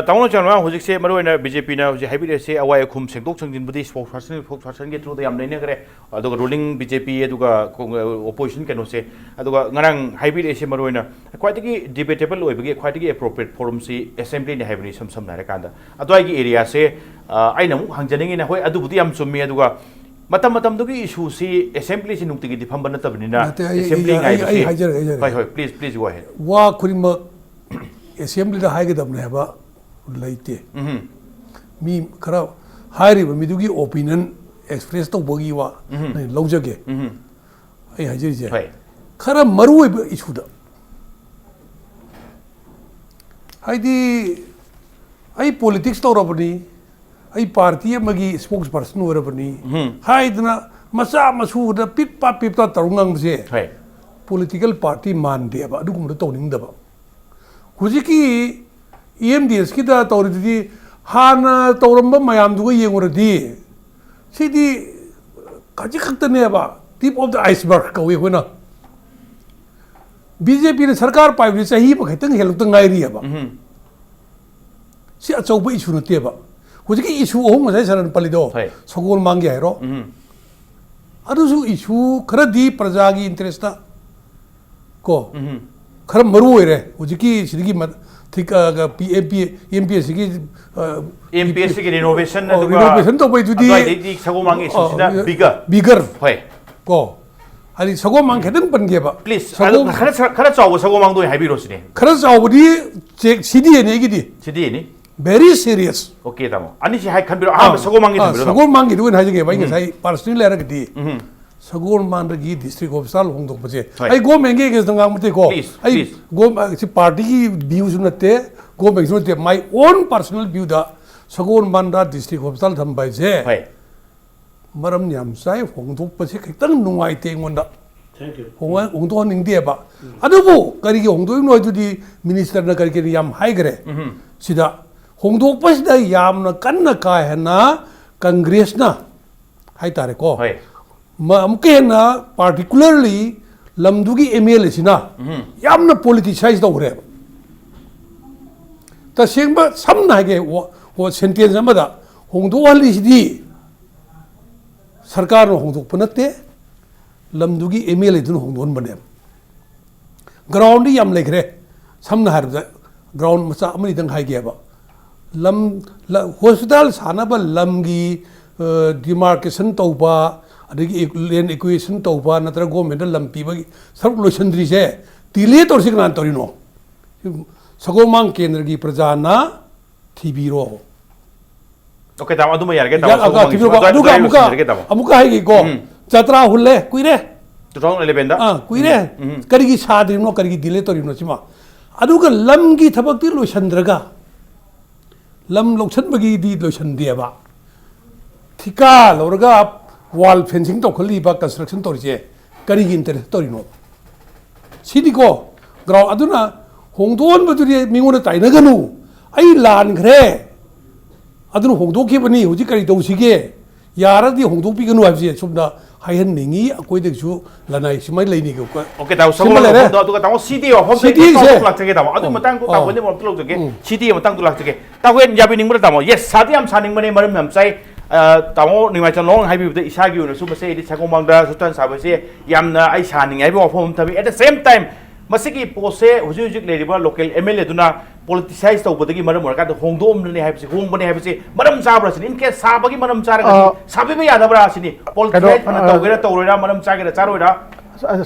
ꯇꯥꯃꯣ ꯆꯥꯡ ꯍꯧꯖꯤꯛꯁꯦ ꯃꯔꯨꯑꯣꯏꯅ ꯕꯤꯖꯦꯄꯤꯅ ꯍꯧꯖꯤꯛ ꯍꯥꯏꯕꯤꯔꯤꯁꯦ ꯑꯋꯥꯏ ꯑꯈꯨꯝ ꯁꯦꯡꯗꯣꯛ ꯁꯦꯡꯖꯤꯟꯕꯨꯗꯤ ꯁ꯭ꯄꯣꯛꯁꯄꯔꯁꯟꯒꯤ ꯊ꯭ꯔꯨꯗ ꯌꯥꯝ ꯂꯩꯅꯈ꯭ꯔꯦ ꯑꯗꯨꯒ ꯔꯨꯂꯤꯡ ꯕꯤꯖꯦꯄꯤ ꯑꯗꯨꯒ ꯑꯣꯄꯣꯖꯤꯁꯟ ꯀꯩꯅꯣꯁꯦ ꯑꯗꯨꯒ ꯉꯔꯥꯡ ꯍꯥꯏꯕꯤꯔꯤꯁꯦ ꯃꯔꯨꯑꯣꯏꯅ ꯈ꯭ꯋꯥꯏꯗꯒꯤ ꯗꯤꯕꯦꯇꯦꯕꯜ ꯑꯣꯏꯕꯒꯤ ꯈ꯭ꯋꯥꯏꯗꯒꯤ ꯑꯦꯄ꯭ꯔꯣꯄ꯭ꯔꯤꯌꯦꯠ ꯐꯣꯔꯝꯁꯤ ꯑꯦꯁꯦꯝꯕ꯭ꯂꯤꯅꯤ ꯍꯥꯏꯕꯅꯤ ꯁꯝꯅ ꯍꯥꯏꯔꯀꯥꯟꯗ ꯑꯗꯨꯋꯥꯏꯒꯤ ꯑꯦꯔꯤꯌꯥꯁꯦ ꯑꯩꯅ ꯑꯃꯨꯛ ꯍꯪꯖꯅꯤꯡꯉꯤꯅ ꯍꯣꯏ ꯑꯗꯨꯕꯨꯗꯤ ꯌꯥꯝ ꯆꯨꯝꯃꯤ ꯑꯗꯨꯒ ꯃꯇꯝꯗꯨꯒꯤ ꯏꯁꯨꯁꯤ ꯑꯦꯁꯦꯝꯕ꯭ꯂꯤꯁꯤ ꯅꯨꯡꯇꯤꯒꯤꯗꯤ ꯐꯝꯕ ꯅꯠꯇꯕꯅꯤ나 ꯑꯦꯁꯦꯝꯕ꯭ꯂꯤ ꯉꯥꯏꯕꯁꯤ ꯍꯣꯏ ꯄ꯭ꯂꯤꯖ ꯒꯣ ꯑꯍꯦꯗ ꯋꯥ ꯈꯨꯗꯤꯡꯃꯛ ꯑꯦꯁꯦꯝꯕ꯭ꯂꯤꯗ ꯍꯥꯏꯒꯗꯕꯅꯦ ꯍꯥꯏꯕ ꯂꯩꯇꯦ ꯃꯤ ꯈꯔ ꯍꯥꯏꯔꯤꯕ ꯃꯤꯗꯨꯒꯤ ꯑꯣꯄꯤꯅꯤꯌꯟ ꯑꯦꯛꯁꯄ꯭ꯔꯦꯁ ꯇꯧꯕꯒꯤ ꯋꯥ ꯂꯧꯖꯒꯦ ꯑꯩ ꯍꯥꯏꯖꯔꯤꯁꯦ ꯈꯔ ꯃꯔꯨꯑꯣꯏꯕ ꯏꯁꯨꯗ ꯍꯥꯏꯗꯤ ꯑꯩ ꯄꯣꯂꯤꯇꯤꯛꯁ ꯇꯧꯔꯕꯅꯤ ꯑꯩ ꯄꯥꯔꯇꯤ ꯑꯃꯒꯤ ꯁ꯭ꯄꯣꯛꯁ ꯄꯔꯁꯟ ꯑꯣꯏꯔꯕꯅꯤ ꯍꯥꯏꯗꯅ ꯃꯆꯥ ꯃꯁꯨꯗ ꯄꯤꯠꯄ ꯇꯧꯔ ꯉꯥꯡꯕꯁꯦ ꯄꯣꯂꯤꯇꯤꯀꯦꯜ ꯄꯥꯔꯇꯤ ꯃꯥꯟꯗꯦꯕ ꯑꯗꯨꯒꯨꯝꯕꯗꯣ ꯇꯧꯅꯤꯡꯗꯕ ꯍꯧꯖꯤꯛꯀꯤ EMDSꯀꯤꯗ ꯇꯧꯔꯤꯗꯨꯗꯤ ꯍꯥꯟꯅ ꯇꯧꯔꯝꯕ ꯃꯌꯥꯝꯗꯨꯒ ꯌꯦꯡꯉꯨꯔꯗꯤ ꯁꯤꯗꯤ ꯈꯖꯤꯛ ꯈꯛꯇꯅꯦꯕ ꯇꯤꯞ ꯑꯣꯐ ꯗ ꯑꯥꯏꯁꯕꯔꯒ ꯀꯧꯏ ꯑꯩꯈꯣꯏꯅ BJPꯅ ꯁꯔꯀꯥꯔ ꯄꯥꯏꯕꯁꯤ ꯆꯍꯤ ꯑꯃꯈꯛꯇꯪ ꯍꯦꯜꯂꯛꯇ ꯉꯥꯏꯔꯤꯑꯕ ꯁꯤ ꯑꯆꯧꯕ ꯏꯁꯨ ꯅꯠꯇꯦꯕ ꯍꯧꯖꯤꯛꯀꯤ ꯏꯁꯨ ꯑꯍꯨꯝ ꯉꯁꯥꯏ ꯁꯥꯔꯅ ꯄꯜꯂꯤꯗꯣ ꯁꯒꯣꯜ ꯃꯥꯡꯒꯦ ꯍꯥꯏꯔꯣ ꯑꯗꯨꯁꯨ ꯏꯁꯨ ꯈꯔꯗꯤ ꯄ꯭ꯔꯖꯥꯒꯤ interest ko khara maru oire hujiki sidigi MPSC ki MPSC ki renovation to bai judi di sagomangi susida bigger hoi ko hari sagomang khedang pan ge ba please khara chaw sagomang do haibiro sine khara chaw budi check CD ne gi di CD ni very serious okay tamo ani si hai khanbiro sagomangi thamiro sagomangi du hai ge bai ngai sai personally lera gi di sagomang gi district official hongdok baje ai go menge ge dang amte ko ai go si party ki views nate go menge nate my own personal view da sagomang da district official tham bai je maram yam sai hongdok baje khitang nungai te ngonda thank you hongdok ning de ba adubu kari gi hongdok no judi minister na kari gi yam hai gre sida hongdok pas da yam na kan na ka hai na congress na hai tare ko amkena particularly lamdugi MLA sina yamna politicize da ure ta sengba samna ge wo sentence amada hongdok hali sidi sarkar no hongdok panate lamdugi MLA dun hongdon bane ground yam legre samna harda ground macha amani dang hai ge ba lam hospital sana ba lamgi demarcation tauba adagi land acquisition tauba natra government lam pibagi saruk loisandri se tile tor signan torino sagomang kendra gi prajana thibiro okay tam aduma yarge tam amuka hai gi ko chatra hulle kuire 2011 da kuire karigi sadrino karigi dile torino sima aduga lam gi thabak ti loisandraga lam loksanbagi di loisandeba thika lorga wall fencing to khali ba construction to je kari gi interest to rino sidiko ground aduna hongdon baduri mingona taina ganu ai lan gre aduna hongdok ki bani huji kari do sige ꯌꯥꯔꯗꯤ ꯍꯣꯡꯗꯣꯛꯄꯤꯒꯅꯨ ꯍꯥꯏꯕꯁꯦ ꯁꯨꯝꯅ ꯍꯥꯏꯍꯟꯅꯤꯡꯉꯤ ꯑꯩꯈꯣꯏꯗꯁꯨ ꯂꯅꯥꯏ ꯁꯨꯃꯥꯏꯅ ꯂꯩꯅꯤ 오케이 다우 서울 도 아두가 다우 CD 와폼 CD 세 락적게 다우 아두 마땅고 다우 근데 뭐 들어적게 CD 마땅도 락적게 다우 엔 야비닝 뭐 다우 예스 사디암 사닝만에 말은 맘사이 다우 니마이찬 롱 하이비부터 이사기 오늘 수버세 이디 차고망다 수탄 사버세 얌나 아이 사닝 하이비 와폼 타비 at the same time masigi pose hujujik leriba local MLA duna politicize tawbadagi maram warka da hongdomne haibsi hongbane haibsi maram sabra sin in case sabagi maram charaga sabiba yadabra sini politicize phana tawgera tawrira maram chagera charoira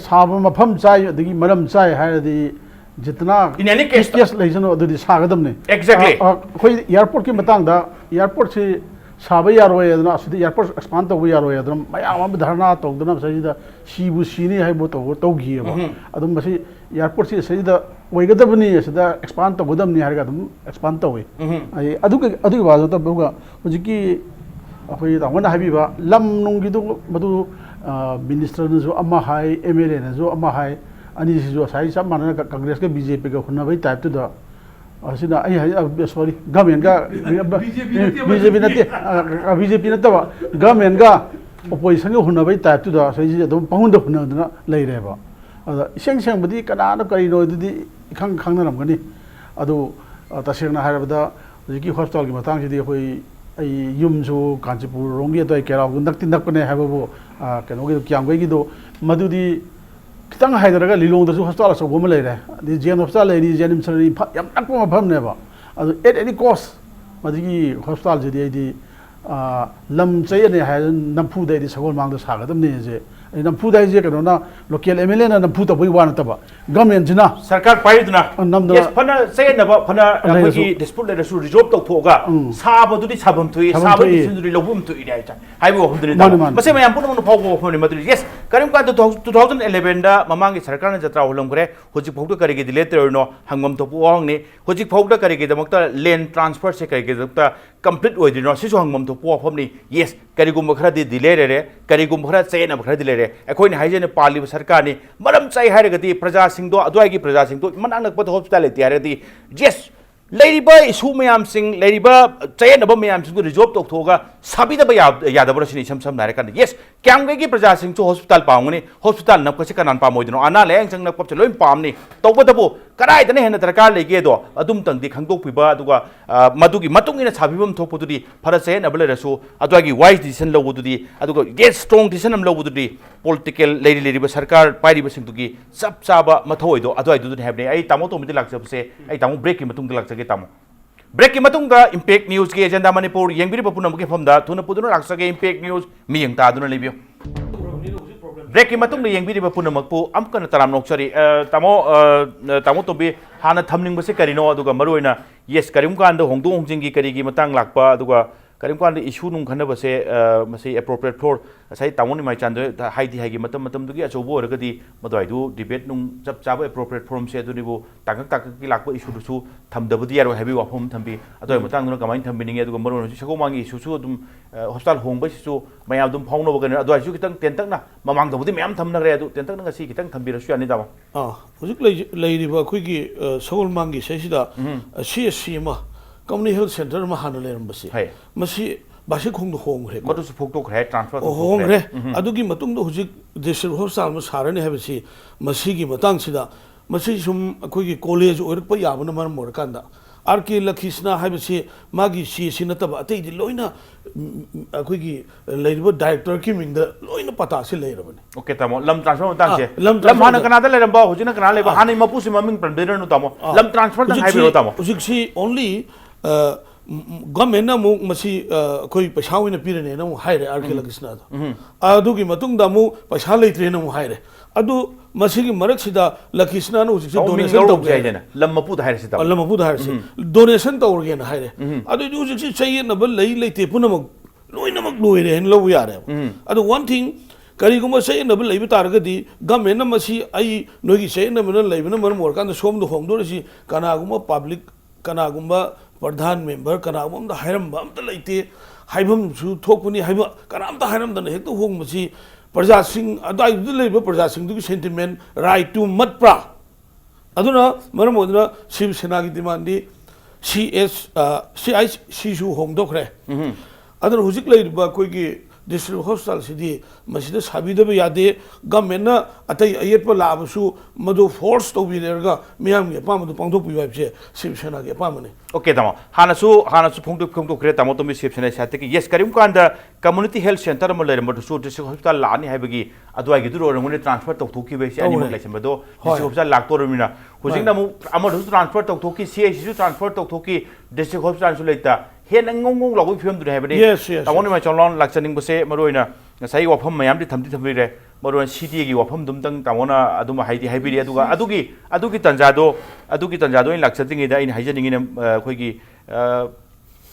saba mafam chai adagi maram chai hairadi jitna in any case legislation adudi sagadamne exactly khoi airport ki matang da airport se saba yaroi adna asidi airport expand tawba yaroi adna mayam dharna tawdana sajida shibu sini haibo tawgi ba adum masi airport se sajida oigadabni asida expand tawdamni harga adum expand tawi ai adu ba ta buga hujiki akhoi da wana habiba lam nungi du madu minister na jo ama hai MLA na jo ama hai ani jo sai sam mana congress ke BJP ka khunna bai type to da asina ai sorry government ga BJP na ta government ga opposition ga hunna bai type to da sai ji adum pahun da hunna na lai re ba ada seng seng budi kana na kari no di khang khang na ram gani adu taseng na harabada hujiki hospital gi matang ji di hoi ai yum jo kanchipur rongi doi kera nak tin nak ne hababu kano gi kyang gi do madudi kitang haidaraga lilong da hospital so goma lei re di gen hospital lei di genim sari yam nak ma pham ne ba adu at any cost madigi hospital ji di lam chai ne ha nampu dai di sagol mang da saga dam ne je nampu dai je kano na local MLA na nampu ta boi wan ta ba government jina sarkar pai duna yes phana say na ba phana amagi dispute le su resolve to thoga saba du di sabam thui saba di sin du lobum tu idai ta haibo hom duni da mase mayam pun mun phog phog ni madri yes karim ka 2011 da mamangi sarkar na jatra holam gre hoji phog kari ge dileter no hangmam to pu ong ni hoji phog da kari ge damakta land transfer se kari ge damakta complete oi di no si so hangmam to pu phom ni yes kari gum khara di dilere re kari gum khara chain ab khara dilere akhoi ni haije ne pali sarkar ni maram chai hairagati praja sing do adwai praja sing to man anak pat hospital le tiarati yes leriba isu mayam sing leriba chain ab mayam sing resolve to thoga sabida ba yadabra sini sam nare kan yes kyang ge praja sing to hospital paungni hospital nak se kanan pa moidno ana leng jang nak pap loi pam ni tawbadabu karai dane hen darkar lege do adum tang di khangdok piba aduga madugi matung ina sabibam thopududi farase na bale rasu adwagi wise decision lobududi aduga get strong decision am lobududi political lady ba sarkar pairi ba singtugi sab saba mathoi do adwai du have ai tamo to mi lak se ai tamo break ki matung lak ge tamo break ki matung da impact news ge agenda manipur yengbiri papunam ge famda thuna puduna lak ge impact news mi yang ta duna lebio break ki matung da yengbiri papunam pu am kana taram noksari tamo to bi hana thamning ba se karino aduga maroina yes karim kan da hongdong hongjing gi kari gi matang lakpa aduga karim kan da issue nung khana ba se mase appropriate for sai tamoni mai chan da haidi hagi matam du gi achobo oragadi madai du debate nung chap chaba appropriate forum se du ni bu tak ki lakpa issue du su thamdabudi yaro habi wa phom thambi adoi matang du kamain thambi ninge aduga maron su sagomangi issue su dum hospital hong ba su mayam dum phauno ba kan adoi su kitang tentak na mamang dabudi mayam thamna re adu tentak na si kitang thambira su ani da hujik lei riba khoi gi sagol mangi saisida CSC ma community health center ma hana leram basi masi basi khong do hong re madu su phok to khre transfer hong re adugi matung do hujik district hospital ma sarani habasi masi gi matang sida masi sum khoi gi college oirak pa yabana mar mor kanda RK Lakhisna habasi magi CSC na taba atei di loina khoi gi leiba director ki mingda loina pata se leirabani okay tamo lam transfer tang se lam hana kana da leram ba hujina kana leba hana mapu se maming pandero no tamo lam transfer tang haibiro tamo hujik si only government na mu masi koi paisa wina pirane na mu haire RK Lakhisna adu gi matung da mu paisa leitre na mu haire adu masi gi marak sida Lakhisna no hujik donation to jaina lam mapu da haire sida lam mapu da haire donation to orge na haire adu hujik si chaye na bal lei leite punam loina mak loire hen lo yare adu one thing kariguma say na bal lei targadi government na masi ai nogi say na man lei na mar mor kan som do hong do si kanaguma public kanaguma Pradhan member कनाम दा Hiram बम त लैते हाइबम सु थोकपुनी HYBE कनाम ता Hiram दन हेतु Hong मसी प्रजा सिंह अदाइ दु लेब प्रजा सिंह दु सेंटिमेंट राइट टू मत प्रा अदुना मरम ओदना शिव सेना की डिमांड दी CI सु होंग दोखरे अदन हुजिक लेब कोई की district hospital sidi masida sabidaba yade government na atai ayetpa labasu madu force to bi lerga miyam ge pamadu pangthok pi wabse Shiv Sena ge pamane Okay tamo hanasu phongtok kre tamo tomi Shiv Sena sate ki yes karim kanda community health center mo lere madu so district hospital lani haibagi adwai gi duro ngone transfer tok thoki be si ani mo lection bado district hospital lakto rumina hujing na mu amadu transfer tok thoki CIC su transfer tok thoki district hospital su leita hen ngong lagu film du haibadi tamo ni ma cholon lakchaning bose maroina ngasai wafam mayam di thambi re maroina city gi wafam dum tang tamona aduma haidi haibiri adugi tanjado in lakchating ida in haijaning in khoigi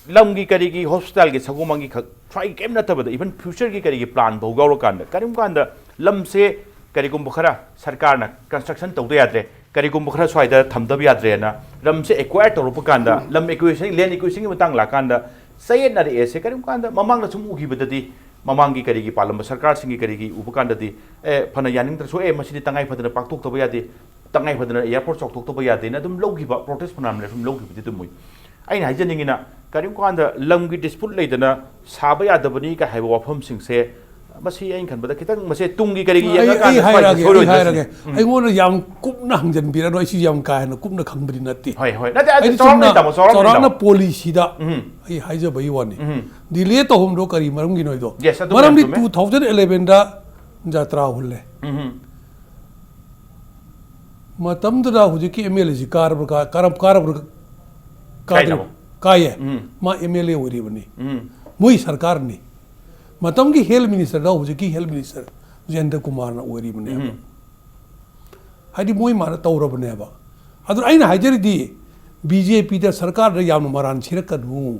lamgi karigi hospital gi sagumangi try kem na tabada even future gi karigi plan bogawro kanda karim kanda lam se karigum bukhara sarkar na construction tawde yadre karigum bukhara swaida thamdab yadre na lam se acquire tawro kanda lam acquisition land acquisition matang la kanda sayed na re se karim kanda mamang na sum ugi badati mamangi karigi palam sarkar singi karigi upakanda di phana yaning tra so masidi tangai phadana paktok to bayade tangai phadana airport chok tok to bayade na dum logi ba protest phanam le dum logi bi dum mui aina haijaning ina karim kanda lamgi dispute leidana saba yadabani ka haiba wafam sing se masi ain khan bada kitang mase tungi karigi ya ka hairage ai ngona yam kupna hangjan bira no isi yam ka na kupna khangbri natti hoi na da sorang policy da ai haija bai wani delay to hom do kari maram gi noi do maram di 2011 da jatra hulle matam da huji ki MLA ji karab kaya ma MLA wori bani moi sarkar ni matam ki health minister da huji ki health minister Jendra Kumar na wori bani hadi moi mara tawra bani ba adu aina hajari di BJP da sarkar da yam maran chirakadu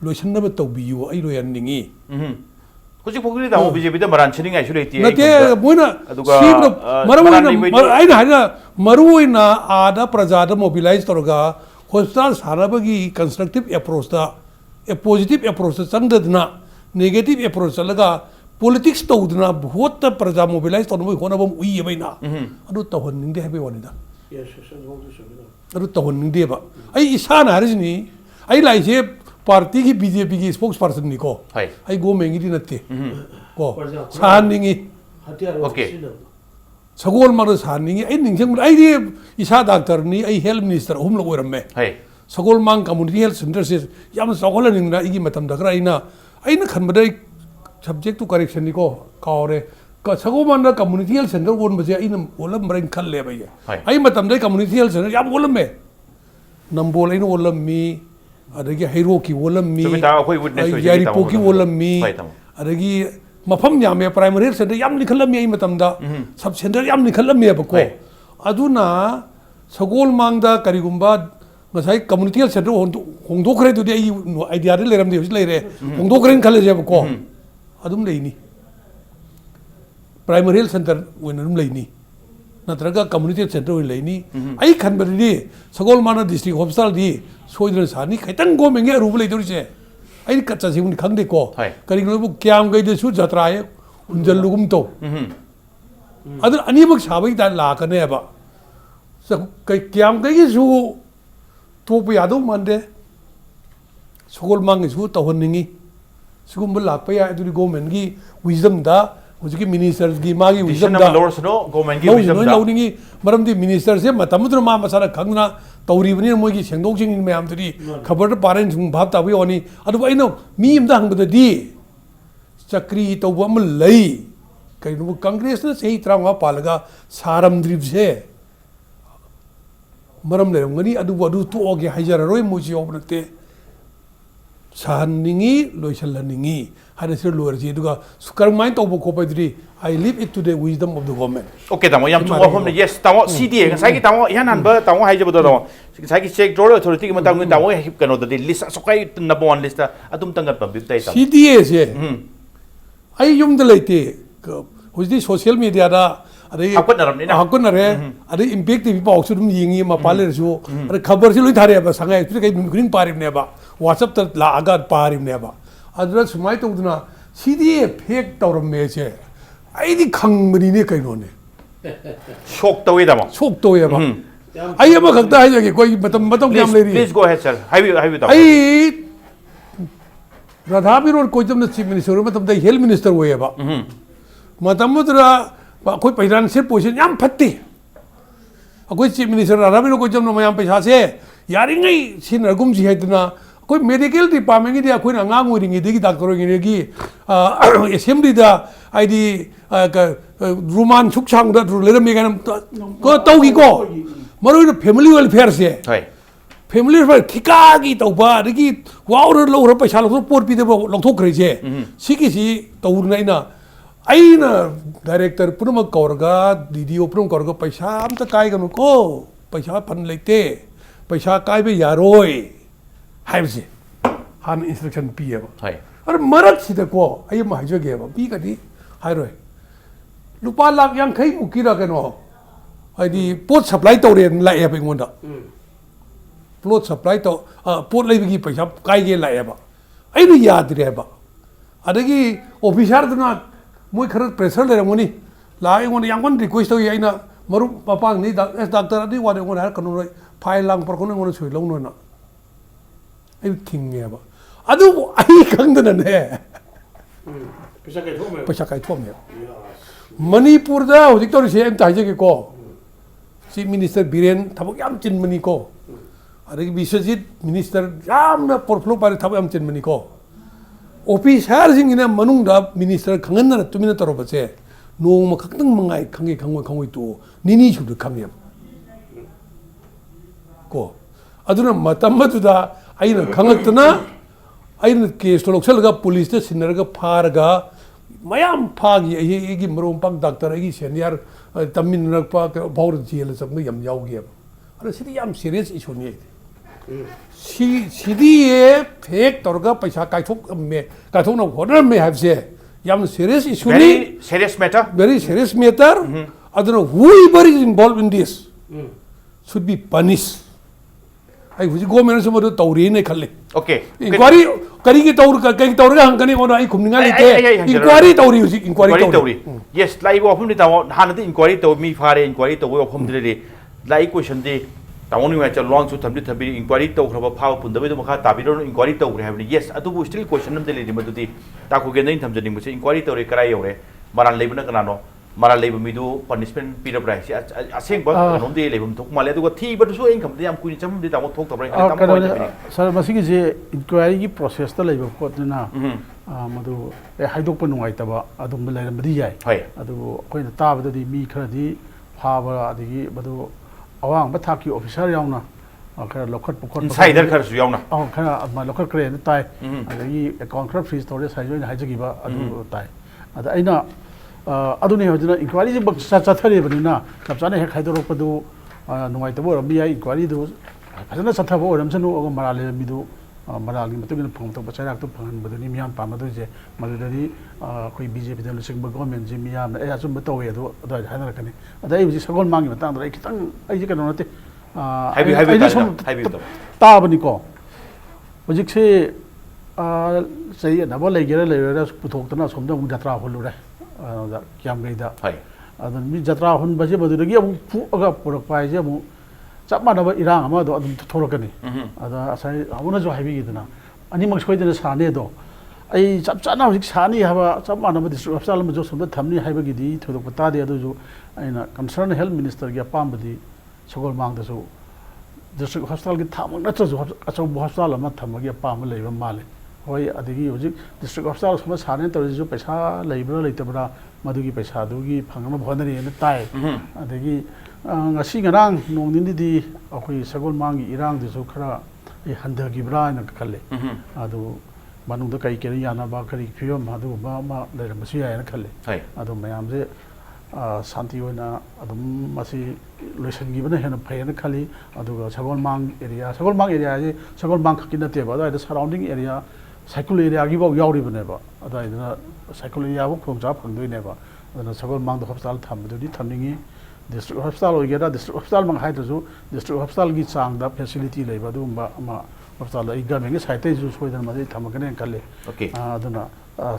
loisan na tawbiyu ai royan ningi kuji pogri da BJP da maran chining ai shulei ti nate moina sibra marawoina aina hada maruoina ada prajada mobilize torga hospital sarabagi constructive approach da a positive approach sangdadna negative approach laga politics tawdna bahut praja mobilize torno hona bam ui baina adu tawhon ningde habe wanida adu tawhon ningde ba ai isana harijni ai laise party ki BJP ki spokesperson ni ko ai go mengi di natte ko saningi okay sagol mar saningi ai ningsang ai di isa doctor ni ai health minister hum lo oiramme sagol mang community health center se yam sagol ningna igi matam da aina khanbadai subject to correction ni ko kaore ka sagol man da community health center won baje aina olam brain khalle bai ai matam dai community health center yam olam me nambol aina olam mi adagi hairo ki wolam mi yari poki wolam mi adagi mafam nyame primary health center yam nikhalam mi ai matam da sub center yam nikhalam mi ba ko aduna sagol mangda karigumba ngasai community health center hongdokre du ai idea de leram de leire hongdokre khale je ba ko adum leini primary health center wenum leini natraga community health center wen leini ai khanbari sagol mana district hospital di soidran sani khaitang go menge ru bule dori se ai kacha siung khangde ko kari no bu kyam gai de su jatra ye unjal lugum to adu ani bak sabai ta la ka ne ba sa kai kyam gai su to bu ya do mande sagol mang su to honingi sugum bu la pa ya adu government gi wisdom da hujiki ministers gi magi wisdom da lors no government gi wisdom da launingi maram di minister se matamudra ma masara khangna tawri bani moi gi sengdok jing in mayam tari khabar paren sung bhab ta bi oni adu aino mi imda hang bada di chakri to bam lei kai no congress na sei tranga palaga saram drip se maram le ngani adu to oge haijara roi mo ji obnate saningi loisallaningi hada sir lower ji duga sukar mind to ko padri I leave it to the wisdom of the government. Okay, tamo yam chu ofom yes tamo CDA ngai ki tamo yan han ba tamo haije bodo tamo sai ki check drawer authority ki matang tamo hip kano the list so kai number 1 list atum tangat pam bip tai tamo CDA se ai yum de leite hujdi social media da are hakun nare are impact bi pa oxum yingi ma pale su are khabar si loi thare ba sangai tu kai green parim ne ba whatsapp ta la aga parim ne ba adra sumai to duna CDA fake tawram me che ai di khangmani ne kai no ne shock tawi damo shock to ya ba ai ma khakta hai jagi koi matam kyam le ri please go ahead sir have you ai Radha Biro Kojam the Chief Minister, but the Health Minister way about. Matamudra, Koi Pairan Sip position, Yam Patti. A good Chief Minister, Radha Biro Kojam no Mayam Pashase, Yaringi, Sinagumsi Hedna, Koi medical department, India, Queen Angam with Digi Doctor in Assembly the ID Ruman Chukchang that let me go Togi go. Maru family welfare say. Family welfare Tikagi Toba, Riki, Water lower Pashalo, poor people, Lotokre, Sikisi, Taurnaina. Aina director Purma Korga, Didio Prum Korga Pasham, the Kaigan ko, Pasha Panlete, Pasha Kaibe Yaroi. Hivesi, Han instruction PM. Or Marat Sitako, I am Hajageva, Pigati, Hiroi. Lupala young Kai Mukira Gano. I the port supply to and like having one. Port supply to port living Pashap, Kaige Laeba. I do yard reba. Adagi, official not. Muy khar pressure le ramoni la ngon yang kon request to yaina maru papa ni doctor ni wa ngon har kanu file lang por kon ngon sui long no na ai thing ne ba adu ai khang da ne pesa kai thom ya manipur da hojik to se em tai je ko chief minister biren thabok yam chin mani ko adagi biswajit minister yam na porflow pare thabok yam chin mani ko Official in a Manunda Minister Kangana 2 minutes of a say, no Makang Mangai Kangi Kangway to Nini should come here. Go. I don't know Matamatuda, I know Kangatana, I know case to Loxelga police, Sinaga Paraga, Mayam Pagi, Egi Marum Pag Doctor Egi Senior, Tamin Park, Power Jail, or something Yam Yao. I said, I'm serious issue. CDA fake Torga Pasha Katona water may have said Yam serious issue. Very serious matter. Very serious matter. I don't know whoever is involved in this should be punished. I was go manage about the Taurine Kali. Okay. Inquiry Kariki Taurka Hankani or I community. Inquiry Tauri, inquiry Tauri. Yes, like open it out, Hanati inquiry to me, Fare inquiry to way of home today. Like question day. Only when I long to be inquiry to have a power put the way to Tabidon inquiry to have yes, I do still question them the lady, but the Takugan in terms of inquiry to Recarayo, Maran Labana Canano, Maran Labor Midu, punishment, Peter Bryce. I think but on the labor took my letter tea, but so income, they am quitting some that I will talk about. So, Masiki inquiry process the labor court now. Madu, a hydropen white about Adumela Madia. I do quite a tab that the me curdy, Hava, the Badu. Awang Bataki officer Yona, okay, local inside their cars, Yona. Oh, kind of my local crane tie, and a concrete free stories I joined Hajagiba, Adu tie. And I know Aduni inquiry book such a terrible now. Capsana Hydropadu, no matter what, be I inquiry those. I don't know Satavo, I'm saying, or Marale Midu, Marali, but to Pong to Pacharak to Pan, but the Nimian Pamaduje, Maladi, BJP, the Luxembourg government, Jimmy, Azumbato, the Hanakani. They was a second man in the town, like I cannot have you Tabanico. Would you say a double leg, put to us from the Jatra Holure, the Kiamrida. The Jatra Hun Bajiba, the Giam for a Pajamu. Sama dapat Iran ama do adum thorokani ada asai amuna jo heavy gidna ani mak khoi dena sane do ai chap chana hojik sani haba sama na district hospital ma jo somda thamni haiba gidi thodok pata de adu jo aina concern health minister gi apam badi sogol mang da so district hospital gi tham na cho aso hospital ma tham gi apam leiba male hoi adigi hojik district hospital soma sane to jo paisa leibra leitabra madugi paisa dugi phangma bhonari na tai adigi ngasi ngarang nongdindi akoi sagol mangi irang disu khara e handagi bra na khalle adu manungda kai kere yana ba khari phiyom adu ma leram masi ya na khalle adu mayam je santi oina adum masi loisan gi bana hena phayna khali adu sagol mang area je sagol mang khakina te ba da surrounding area cycle area gi ba yauri bane ba adu cycle area bo khongja phangdoi ne ba adu sagol mang do hospital tham du di thamningi district hospital ogera district hospital mang hai to district hospital gi chang da facility lei ba du ma hospital ai ga meng sai te ju soi dan ma dei thamakane kalle okay aduna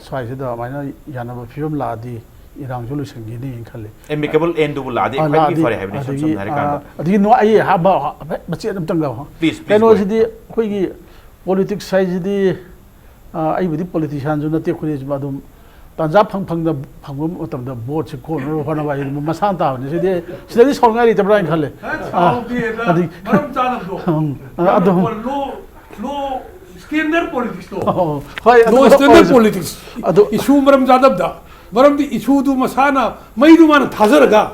sai se da maina yana ba film la di irang solution gi ni kalle amicable end du la di quite for having some American adi no ai ha ba ma che dam tang ga please no si di khoi gi politics sai di ꯑꯩꯕꯨꯗꯤ ꯄꯣꯂꯤꯇꯤꯁꯤꯌꯥꯟꯁꯨ ꯅꯠꯇꯦ ꯑꯩꯈꯣꯏꯁꯨ ꯑꯗꯨꯝ ꯇꯥꯟꯖꯥ ꯐꯪꯕ ꯃꯇꯝꯗ ꯚꯣꯠꯁꯦ ꯈꯣꯠꯅꯕ ꯍꯣꯠꯅꯕ ꯑꯩ ꯃꯁꯥꯅ ꯇꯥꯕꯅꯤ ꯁꯤꯗꯗꯤ ꯁꯥꯎꯅꯤꯡꯉꯥꯏ ꯂꯩꯇꯕ꯭ꯔꯥ ꯍꯥꯏꯅ ꯈꯜꯂꯦ standard politics to. Hoi, No standard politics. Issue maram jadabda. Maram di issue du masana mai du man thazaraga.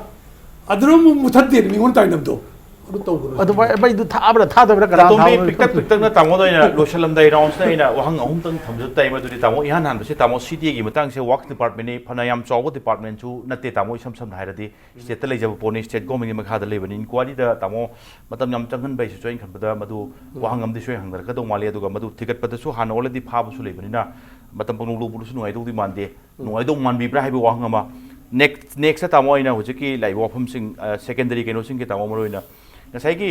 Adrum muthatte mi on tainam do. Adu bai du thabra thadabra kara Tombi pictak na tamo do ina losalam dai rounds na ina wahang ahum tang thamju tai ma du tamo ihan han se tamo city gi matang se work department ni phanayam chaw department chu natte tamo sam sam haira di state lai jab poni state government ni makha da lebani inquiry da tamo matam yam changhan bai se join khan bada madu wahang am di soi hang ka do mali adu ga madu ticket pada su han already pha bu su lebani na matam pang lu bu su nuai do di mande nuai do man bi bra hai bu wahang ama next tamo ina hujiki lai wafam sing secondary keno sing ke tamo maro ina ngasai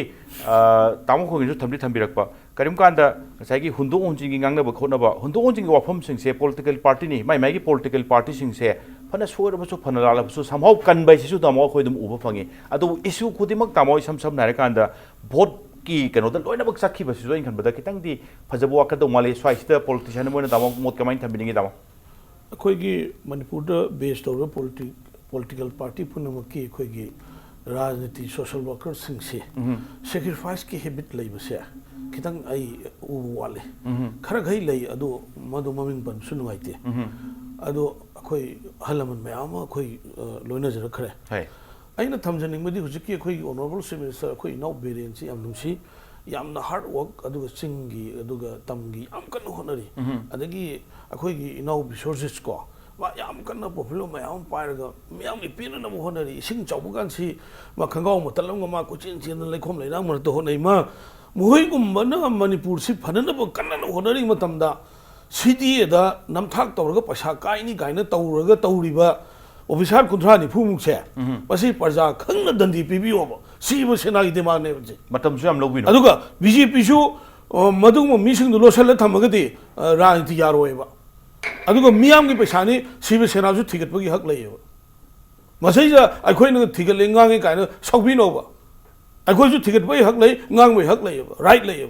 tamo khoi thambi thambirakpa karim kanda ngasai hundu onjing ngang ba khona ba hundu onjing wafam sing se political party ni mai gi political party sing se phana soira ba su phana la su somehow kan bai su tamo khoi dum uba phangi adu issue khudimak tamo sam nare kanda vote ki kano da loina bak sakhi ba su join khan ba da kitang di phajabo wa ka do male swaista politician mo na tamo mot kamai thambini tamo khoi gi manipur da based over political party punamaki khoi gi राजनीति social worker Singh से sacrifice की habit लई बसे खितंग आई उ वाले खरा गई लई अदो मदो ममिंग बन सुनुवाइते अदो अखोई हलमन मयाम अखोई लोइना जर खरे है अइना थमजनिंग मदि हुजिकी अखोई ऑनरेबल चीफ मिनिस्टर अखोई नाउ बेरेंसी याम नुसी यामना हार्ड वर्क अदुगा सिंगी अदुगा तमगी याम कन होनरी अदगी अखोई इनाउ रिसोर्सेस को याम कन्ना पॉपुलर मयाम पायरगा मयाम इपिन न होनरी इसिंग चौबगान सी मा खंगाव मतलम मा कोचिन चिन लेखोम लेना मर तो होनै मा मुहै गुम्बन मणिपुर सि फनन ब कन्ना होनरी मतमदा सिटी दा नमथाक तौरगा पैसा काइनी गाइना तौरगा तौरिबा ऑफिसर कुंथ्रा नि फुमुसे पसि प्रजा खंग दंदी पिबियो सिबो सेना गी दिमाग ने मतम सु हम लोबिनो अदुगा बीजेपी सु मदुग मिसिंग लोसल थमगदी राजनीति यारोयबा अदुगा मियाम की पैसा नि शिव सेना सु थिगत बगी हक लैयो मसै जा अखोइ न थिगत ले ngang काइन सौबिनोबा अखोइ सु थिगत बगी हक लै ngang बगी हक लैयो राइट लैयो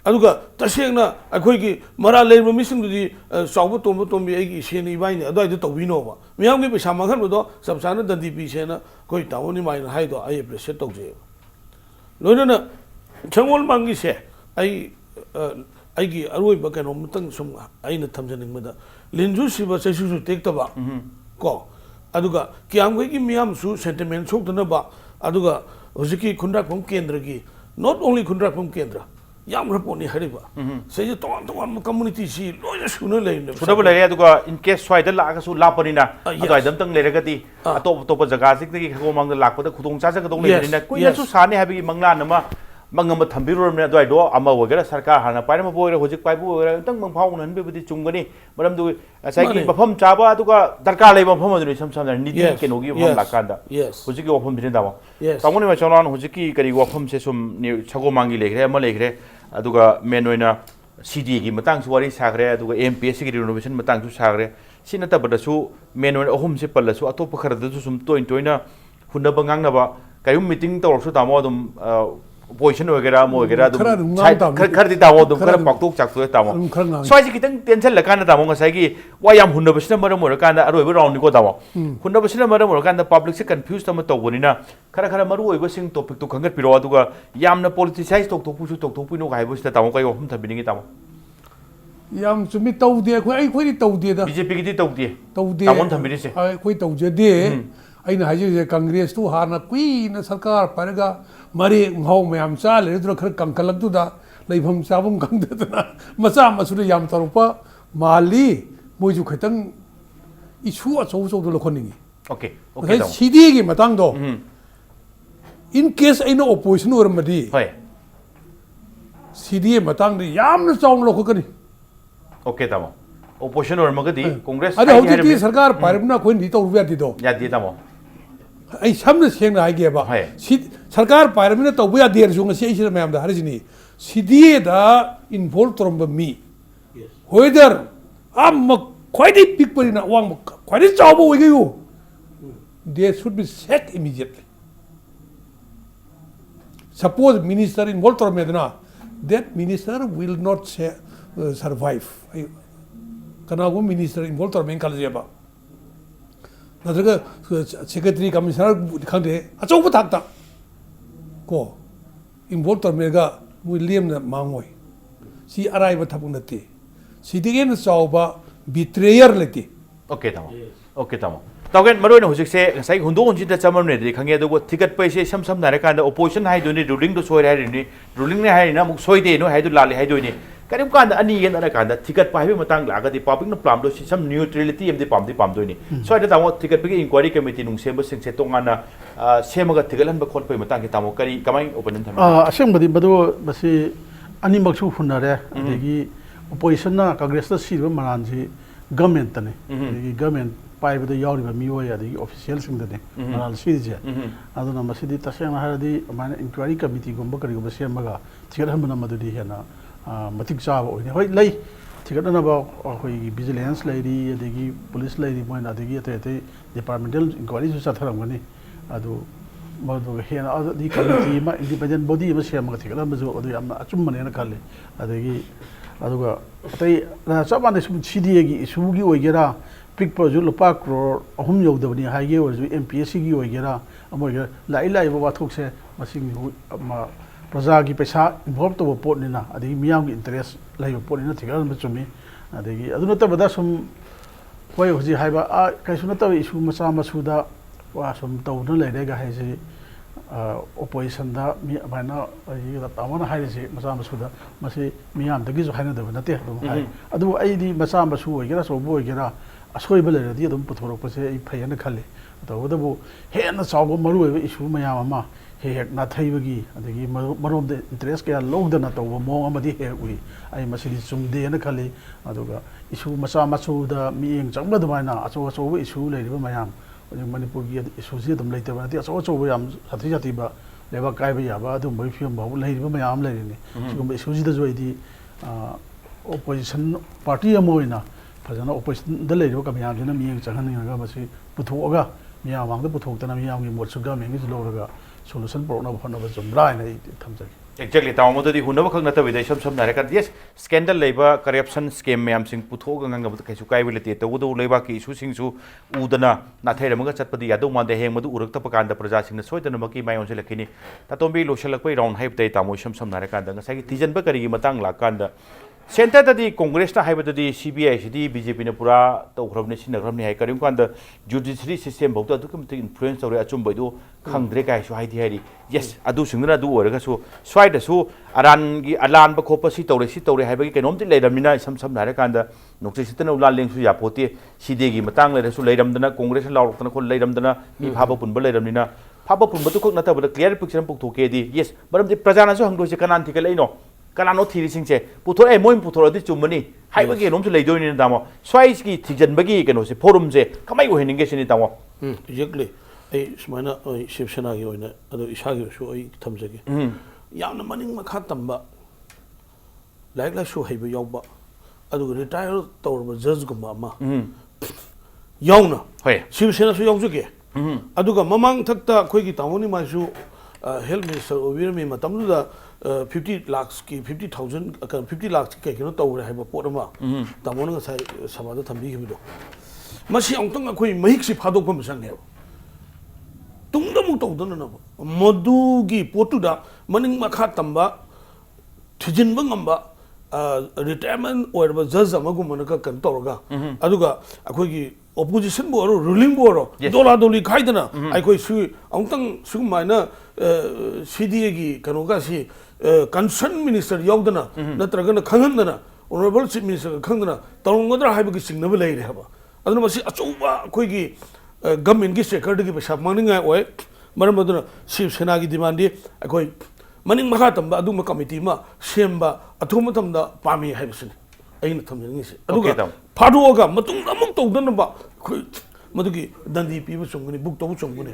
अदुगा तसेंगना अखोइ की मरा लेबो मिसिंग दुदी सौबो तोंबी एगी सेनि बाइने अदुइ दु तौबिनोबा मियाम की पैसा मखन बदो सबसाना दंदी पी सेना कोइ तावनि माइन हाइदो आई एप्रिशिएट तौजे लोइना छंगोल मांगी से आई आईगी अरोइबा कनो मतंग सुम आइना थमजनिंग मदा लिंजु शिवा सेसुसु टेक्तबा को अदुगा कियामगै की मियाम सु सेंटिमेंट सोक्तनबा अदुगा हुजिकी खुंद्राखम केंद्र की नॉट ओनली खुंद्राखम केंद्र याम रपोनी हरिबा सेजे तोन कम्युनिटी सी लोइना सुनो लेने सुदब लेरे अदुगा इन केस स्वाइदा लागासु लापनिना अदुइ दमतंग लेरगति अतोप तोप जगा सिकदगी खगो मांग लाकपदा खुदोंग चाजग दोंग लेरिना कुइनासु साने हाबी मंगला नमा मंगम थम्बिरोमने अदुइदो अमा वगेरा सरकार हाना पाइरमा बोइरा होजिक पाइबु वगेरा तंग मंगफाउन हनबेबदि चुंगनी मरम दु साइकी मफम चाबा अदुगा दरकार लेब मफम अदुनि सम सम नीति केनोगी मफम लाकांदा होजिकी वफम बिने दामा तामोनि मचौनान होजिकी करी वफम से सुम छगो मांगी लेखरे अमा लेखरे अदुगा मेन ओइना सीडी की मतंग सु वारी सागरे अदुगा एमपीएससी की रिनोवेशन मतंग सु सागरे सिना तबदसु मेन ओइना अहुम से पल्लसु अतोप खरदसु सुम तोइना हुनबा ngangnaba kayum meeting tawrsu tamo adum position वगैरह मो वगैरह खर दी तामो दुम खर पाक्तोक चाक्तो तामो स्वाइजी कितंग टेंशन लकान तामो ngसाइगी वा याम हुनबसिना मरम मोरकान अरोइबो राउंड निको तामो हुनबसिना मरम मोरकान पब्लिक से कंफ्यूज तम तोबनिना खर मरु ओइबो सिंग टॉपिक तो खंगत पिरो अदुगा यामना पॉलिटिसाइज तोकतोपुसु तोकतोपुनो गाइबोसिता तामो कायो हम थबिनिंगी तामो याम चुमी तौदे खोइ तौदे दा बीजेपी की तौदे तामोन थबिनिसे खोइ तौजदे अइना हाइजे कांग्रेस तो हाना कुइना सरकार पारगा मरे ngau मैम चा ले दुर खर कंकलक दुदा लेफम चाबम खंगदना मचा मसुद याम तरुपा माली मोजु खतंग इशू अचौ चौ दो लखनिंगी ओके ओके सीडी की मतंग दो इन केस अइना ओपोजिशन ओरमदी होय सीडी मतंग दि याम न चाउ लखकनी ओके तामो ओपोजिशन ओरमगदी कांग्रेस अरे हौजी सरकार पारबना कोइ नि तौरबया दिदो यादी तामो आई सामने सेंगना हाइगेबा सरकार पाइरमिना तौबया देर जो ngasi isira mayam da harjini sidie da involve toromba mi hoider am khoidi big parina wang khoidi chawbo oigeyu they should be sacked immediately suppose minister involved toromedna that minister will not say survive kanago minister involved tor men kalje ba nadraga secretary commissioner khande achau ba thak ta ko involved tor mega William na mangoi si arai ba thapun nate si digen chawba betrayer leti okay tamo okay tamo tawgen maroi na hujik se sai hundo hunji da chamam ne di khange do ticket pai se sam sam nare kan opposition hai do ni ruling do soi hai ni ruling ne hai na muk soi de no hai do lali hai do ni karim kan ani yen ana kan ticket pai bi matang la ga di public na plan do sam neutrality em di pam do ni soi da tamo ticket pai inquiry committee nung sem ba sing se tong ana sem ga ticket lan ba khot pai matang ki tamo kari kamai opinion tham asem badi badu basi ani maksu funare adegi opposition na congress da si ba maran ji government ne government pai bada yauri ba miwa ya di official sing da ne maral si je aduna masidi tasena haradi mana inquiry committee gomba kari gomba sem ga ticket han na madudi hena matik chaba oine hoi lai ticket na ba hoi vigilance lady adegi police lady moina adegi ate departmental inquiry su satharam gani adu madu hena adi committee ma independent body ma sem ga ticket na adu amna achum mane na khale adegi aduga atai na sabane sum cda gi issue gi oigera pick per ju lupa crore ahum yodabani haige or ju mpsc gi oigera amoigera lai lai ba thok se masing ma praja gi paisa involve to pot ni na adi miyam gi interest lai pot ni na thigal ma chumi adi aduna ta bada sum hoi hoji haiba a kaisuna ta issue macha masuda wa sum to na lai ga hai se opposition da mi bana ai da tamana hai se macha masuda mase miyam da gi ju haina da na te adu ai di macha masu oigera so bo oigera asoi ba le di adum puthorok pa se ai phayana khale to da bu he na chaw maru ai issue mayam ama he na thaiba-gi adagi marom de interest kaya logda na tawba mo amadi he ui ai masidi chungde na khali aduga issue macha machu da mieng changla dumaina acho acho issue le riba mayam manipur gi issue si dum leite ba ti acho acho yam sathi jati ba leba kai ba ya ba dum bai fiam ba le riba mayam le ni sigum issue si da joi di opposition party amoina fajana opposition da le riba ka mayam jena mieng changhan ni ga masi puthoga miyam wang da puthok tana miyam gi mot suga mengi lo ga solution problem of one of the blind exactly taw mo di hunaba khang na ta vidai sam nare ka yes scandal leiba corruption scam mayam sing putho ga ngam ka su kai bilete to do leiba ki issue sing su udana na thaira ma ga chatpadi yadu ma de heng madu urak ta pakanda praja sing na soidana ma ki mai on se lakhini ta tombi losalak pai round hype dai ta mo sam nare ka da nga sai tijan ba kari gi matang la kan da center da di congress ta haiba di cbi cd bjp na pura to khrabne sin khrabne hai karim kan da judiciary system bauta du kum influence ore achum bai do khangdre kai su hai di hai yes adu singna du ore ga su swai da su aran gi alan ba khopa si tore hai ba gi kenom ti leiramina sam nare kan da nokse sitana ulan leng su ya pote cd gi matang le su leiram dana congress law tana khol leiram dana mi phaba pun ba leiramina phaba pun ba tu khok na ta ba clear picture puk thu ke di yes baram di prajana su hangdo se kanan thi ka leino kanano thiri singche puthor ai moim puthor adi chumani haiba ge nom su leidoi ni damo swai ki thijan bagi keno se forum je kamai go heninge sini damo exactly ai smaina Shiv Sena gi oina ado isa gi su ai thamjage yamna maning makha tamba like shu haiba yawba ado retire tawrba judge gumba ma yawna hoi Shiv Sena su yawjuge aduga mamang thakta khoi gi tawoni ma su health minister obirmi matamdu da 50 lakhs ki 50,000 50 lakhs ke kino tawre haiba potama tamon nga sai samada thambi gi do masi ongtang khoi mahik si phadok pam sang he tungda mu tawdana na modu gi potu da maning makha tamba thijin bangamba retirement or ba judge amagum manaka kan tawga aduga akhoi gi opposition bo ruling bo dola doli khaidana ai khoi su ongtang su maina cda gi kanoga si concern minister yawdana natragana khangandana honorable chief minister khangdana tawngodra haibagi singnaba leire haba aduna masi achuba khoi gi government gi sector gi pesa maninga oi maram aduna Shiv Sena gi demand di khoi maning makha tamba aduma committee ma semba athuma tamda pami haibasini aina thamjani se aduga phaduoga matung amuk tawdana ba khoi madugi dandi pibu chunguni buk tawu chunguni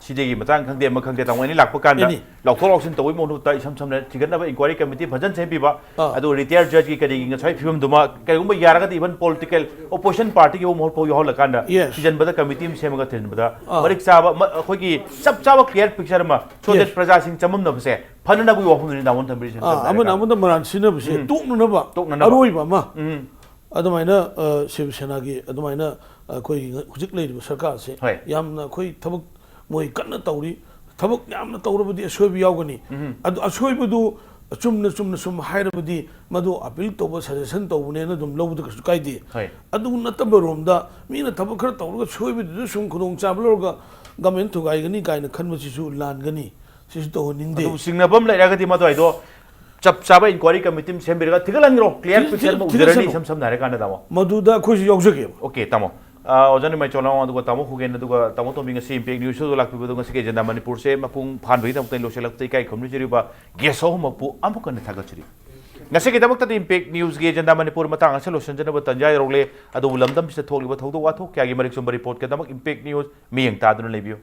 सिदेगी Matang खंगदे म खंगदे तंगनि लाखप कांदा Any. लौथो लौसिन तोइ मोनु ता इसम समने थिगनबा inquiry committee भजन सेंपिबा अदो retire जज की करिगी ngसai फिल्म दुमा कयगुम यारगा इवन पॉलिटिकल ओपोजिशन पार्टी के वो मोर पो यहल कांदा Yes. सीजन बदा कमिटी में सेमगा थिनबदा मरिक चाबा अखोगी सब चाबा क्लियर पिक्चर मा सो दैट प्रजा सिंह चमम नबसे फनना बु वफम नि दावन थंबरी अमन मरान सिनबसे तोकनबा तोकनबा अरोइबा मा अदमाइना शिवसेना की अदमाइना कोई हुजिक लेरिबा सरकार से Hoi. यामना कोई थबक मोय कन्ना तौरी थबक यामना तौरबदी असोइबि यावगनी अदु असोइबदु चुमना चुमना सुम हाइरबदी मदु अपील तोबा सजेशन तौबनेना दुम लौबदु कसु काइदे Hoi. अदु नतबा रोमदा मीना थबक खर तौरगा सोइबदु सुम खुदोंग चाबलोरगा गवर्नमेंट थुगाइगनी काइना खनबसिसु लानगनी सिसु तो निंदे अदु सिंगनबम लेरागति मदो आइदो चप चाबा इंक्वायरी कमिटी में सेंबिरगा थिगलंगरो क्लियर पिक्चर म उजरनी सम सम नारे कांदा दामो मदुदा खोजि यौजगे ओके तमो ओजन में चोला अदुगा तमो हुगेन अदुगा तमो तोमिंग से इंपैक्ट न्यूज तो लाक्पिबो दुगा सिके एजेंडा मणिपुर से मपुंग फानबि तमते लोसेलक्तै काई खमनि जरिबा गेसो मपु अमुकन थागचरी ngase ke damak ta impact news ge agenda manipur matang ase lotion jana tanjai rogle adu lamdam se tholiba thodo wa thok kya gi marik sumba report ke damak impact news miyeng ta dun lebiyo